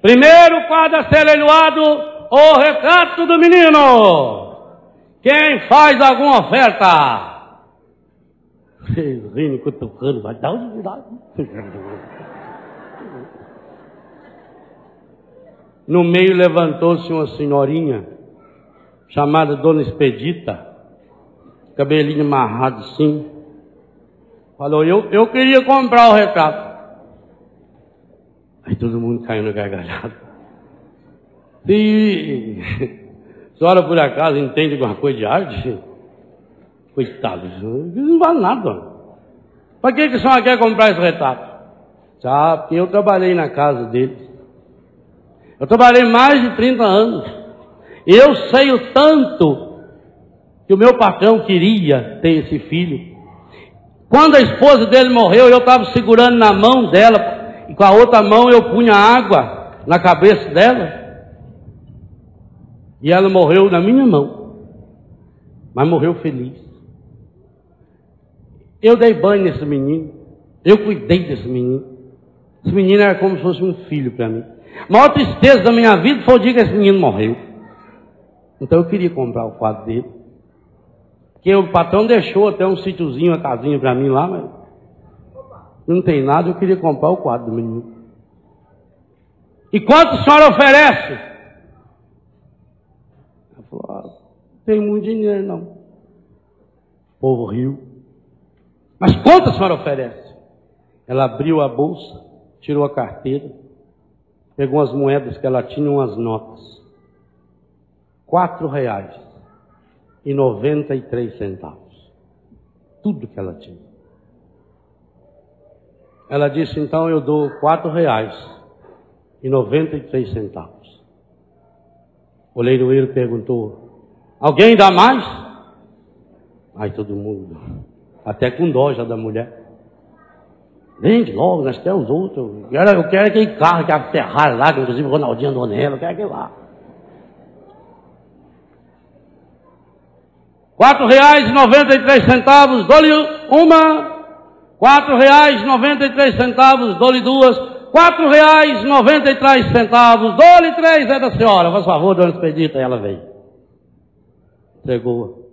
Primeiro quadro a ser leiloado, o retrato do menino. Quem faz alguma oferta? Rindo, cutucando, vai dar onde dá. No meio levantou-se uma senhorinha, chamada Dona Expedita, cabelinho amarrado assim. Falou: eu queria comprar o retrato. Aí todo mundo caiu na gargalhada. E a senhora por acaso entende alguma coisa de arte? Coitado, não vale nada. Para que a senhora quer comprar esse retrato? Sabe, porque eu trabalhei na casa deles. Eu trabalhei mais de 30 anos. E eu sei o tanto que o meu patrão queria ter esse filho. Quando a esposa dele morreu, eu estava segurando na mão dela, e com a outra mão eu punha água na cabeça dela. E ela morreu na minha mão. Mas morreu feliz. Eu dei banho nesse menino, eu cuidei desse menino. Esse menino era como se fosse um filho para mim. A maior tristeza da minha vida foi o dia que esse menino morreu. Então eu queria comprar o quadro dele. Porque o patrão deixou até um sítiozinho, uma casinha para mim lá, mas não tem nada, eu queria comprar o quadro do menino. E quanto a senhora oferece? Ela falou: não tem muito dinheiro não. O povo riu. Mas quanto a senhora oferece? Ela abriu a bolsa, tirou a carteira, pegou as moedas que ela tinha, umas notas. R$4,93. Tudo que ela tinha. Ela disse: então eu dou R$4,93. O leiloeiro perguntou: alguém dá mais? Aí todo mundo, até com dó já da mulher. Vende logo, nós temos outros. Eu quero aquele carro que é a Ferrari lá, que inclusive o Ronaldinho andou nela, eu quero aquele lá. R$4,93, dou-lhe uma. R$4,93, dou-lhe duas. R$4,93, dou-lhe 3, é da senhora. Por favor, dona Expedita. Ela veio. Entregou.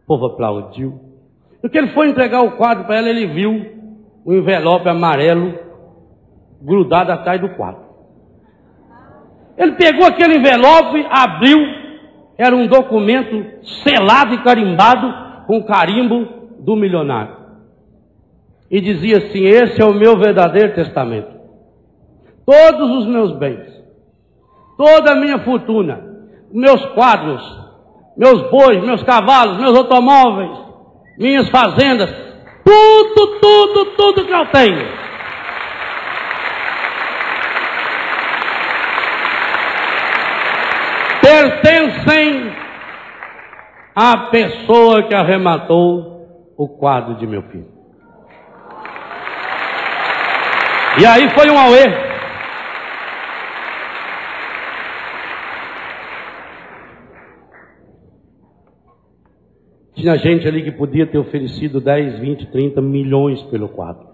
O povo aplaudiu. No que ele foi entregar o quadro para ela, ele viu um envelope amarelo grudado atrás do quadro. Ele pegou aquele envelope, abriu, era um documento selado e carimbado com o carimbo do milionário. E dizia assim: esse é o meu verdadeiro testamento. Todos os meus bens, toda a minha fortuna, meus quadros, meus bois, meus cavalos, meus automóveis, minhas fazendas, Tudo que eu tenho. Pertencem à pessoa que arrematou o quadro de meu filho. E aí foi um auê. Tinha gente ali que podia ter oferecido 10, 20, 30 milhões pelo quadro.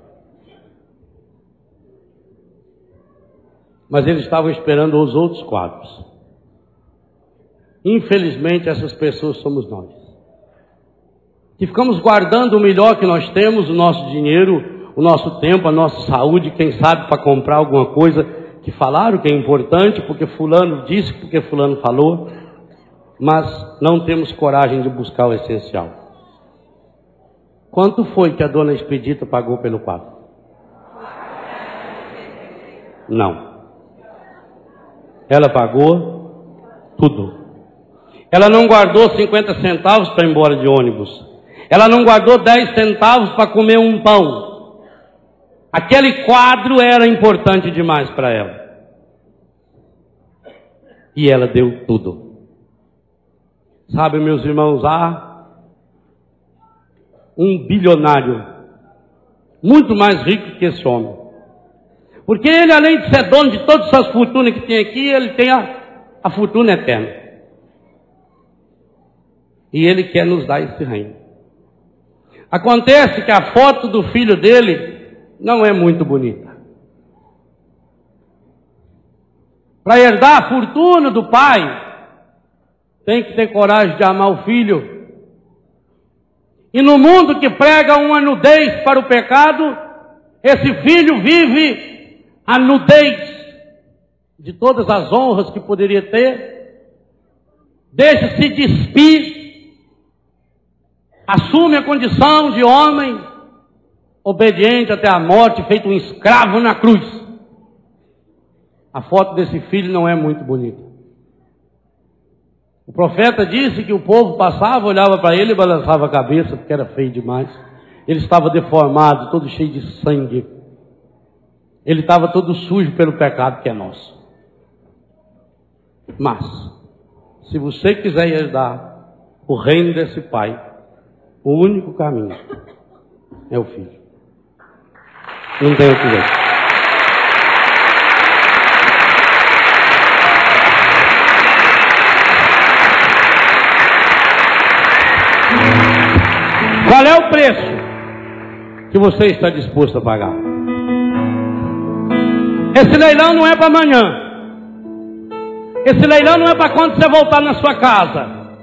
Mas eles estavam esperando os outros quadros. Infelizmente, essas pessoas somos nós. Que ficamos guardando o melhor que nós temos, o nosso dinheiro, o nosso tempo, a nossa saúde, quem sabe para comprar alguma coisa que falaram que é importante, porque fulano disse, porque fulano falou, mas não temos coragem de buscar o essencial. Quanto foi que a dona Expedita pagou pelo quadro? Não. Ela pagou tudo. Ela não guardou 50 centavos para ir embora de ônibus. Ela não guardou 10 centavos para comer um pão. Aquele quadro era importante demais para ela. E ela deu tudo. Sabe, meus irmãos, há um bilionário muito mais rico que esse homem. Porque ele, além de ser dono de todas essas fortunas que tem aqui, ele tem a fortuna eterna. E ele quer nos dar esse reino. Acontece que a foto do filho dele não é muito bonita. Para herdar a fortuna do pai, tem que ter coragem de amar o filho. E no mundo que prega uma nudez para o pecado, esse filho vive a nudez de todas as honras que poderia ter, deixa-se despir, assume a condição de homem, obediente até a morte, feito um escravo na cruz. A foto desse filho não é muito bonita. O profeta disse que o povo passava, olhava para ele e balançava a cabeça, porque era feio demais. Ele estava deformado, todo cheio de sangue. Ele estava todo sujo pelo pecado que é nosso. Mas, se você quiser herdar o reino desse pai, o único caminho é o filho. Não tem outro jeito. Qual é o preço que você está disposto a pagar? Esse leilão não é para amanhã. Esse leilão não é para quando você voltar na sua casa.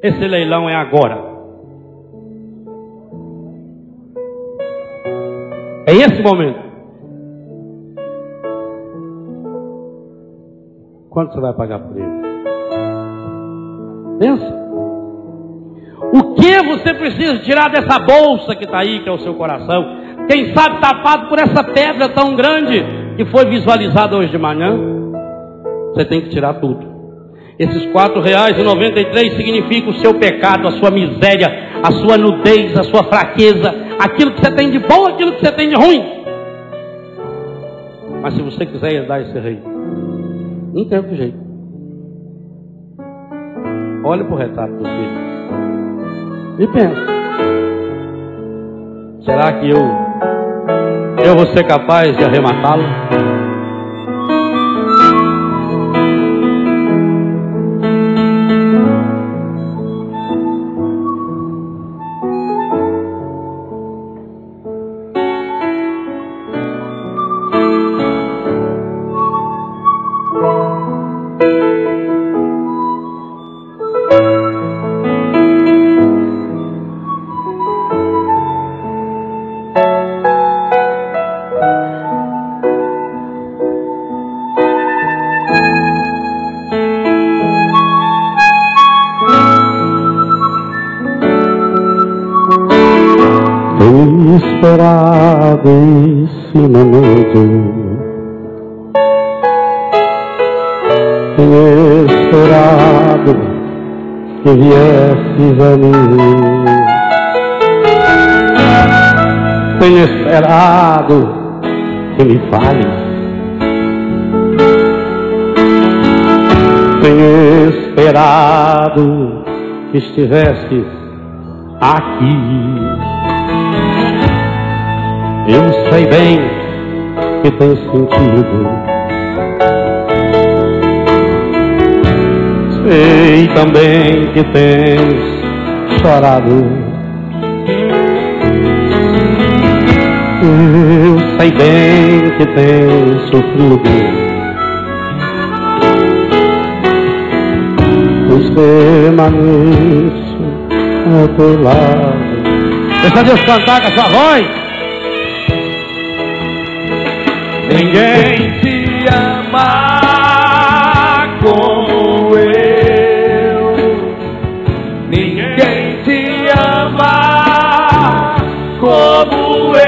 Esse leilão é agora. É esse momento. Quanto você vai pagar por ele? Pensa. O que você precisa tirar dessa bolsa que está aí, que é o seu coração? Quem sabe tapado por essa pedra tão grande que foi visualizada hoje de manhã? Você tem que tirar tudo. Esses R$4,93 significa o seu pecado, a sua miséria, a sua nudez, a sua fraqueza, aquilo que você tem de bom, aquilo que você tem de ruim. Mas se você quiser herdar esse reino, não tem outro jeito. Olha para o retrato do filho e pensa: será que eu vou ser capaz de arrematá-lo? Esperado esse momento, tenho esperado que viesses a mim. Tenho esperado que me fales. Tenho esperado que estivesses aqui. Eu sei bem que tem sentido. Sei também que tens chorado. Eu sei bem que tens sofrido. Pois permaneço ao teu lado. Deixa Deus cantar com a sua voz. Ninguém te ama como eu. Ninguém te ama como eu.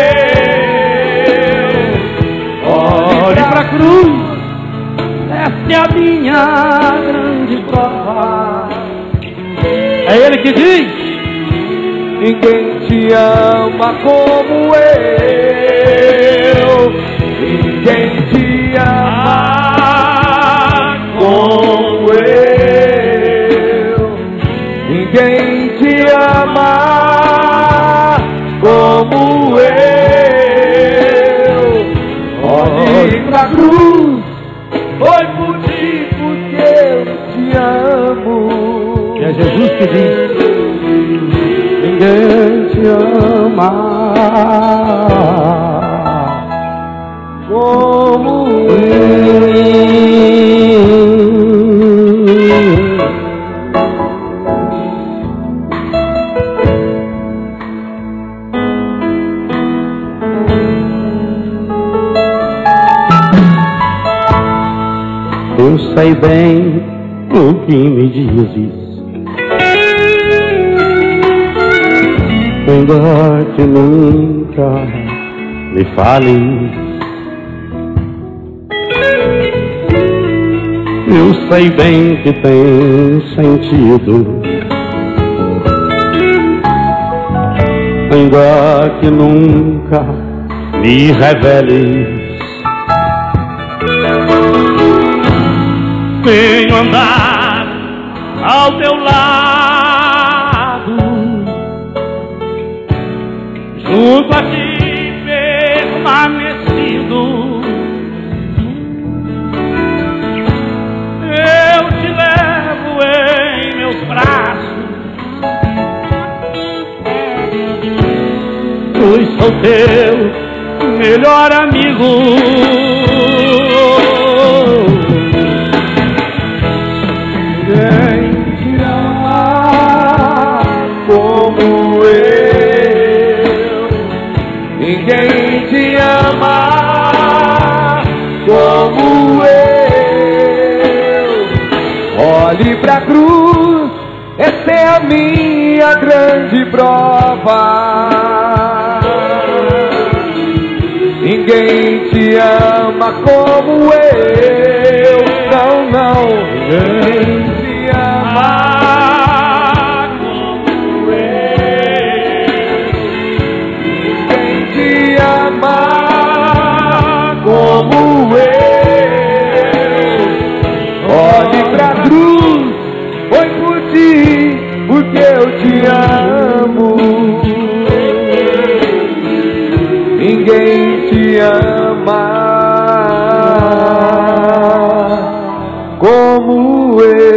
Olhe pra cruz, essa é a minha grande prova. É Ele que diz: ninguém te ama como eu. Ninguém te ama como eu. Ninguém te ama como eu. Olhe pra cruz, foi por ti porque eu te amo. é Jesus que diz: Ninguém te ama como eu. Eu sei bem o que me dizes. Ainda que nunca me fales. Eu sei bem que tem sentido. Ainda que nunca me reveles. tenho andado ao teu lado, junto a ti permanecido. Eu te levo em meus braços, pois sou teu melhor amigo. Ninguém te ama como eu. Ninguém te ama como eu. Olhe pra cruz, essa é a minha grande prova. Ninguém te ama como eu. Não, não. Ninguém te ama como eu. Ninguém te ama como eu. Olhe pra cruz, foi por ti, porque eu te amo. Ninguém te ama como eu.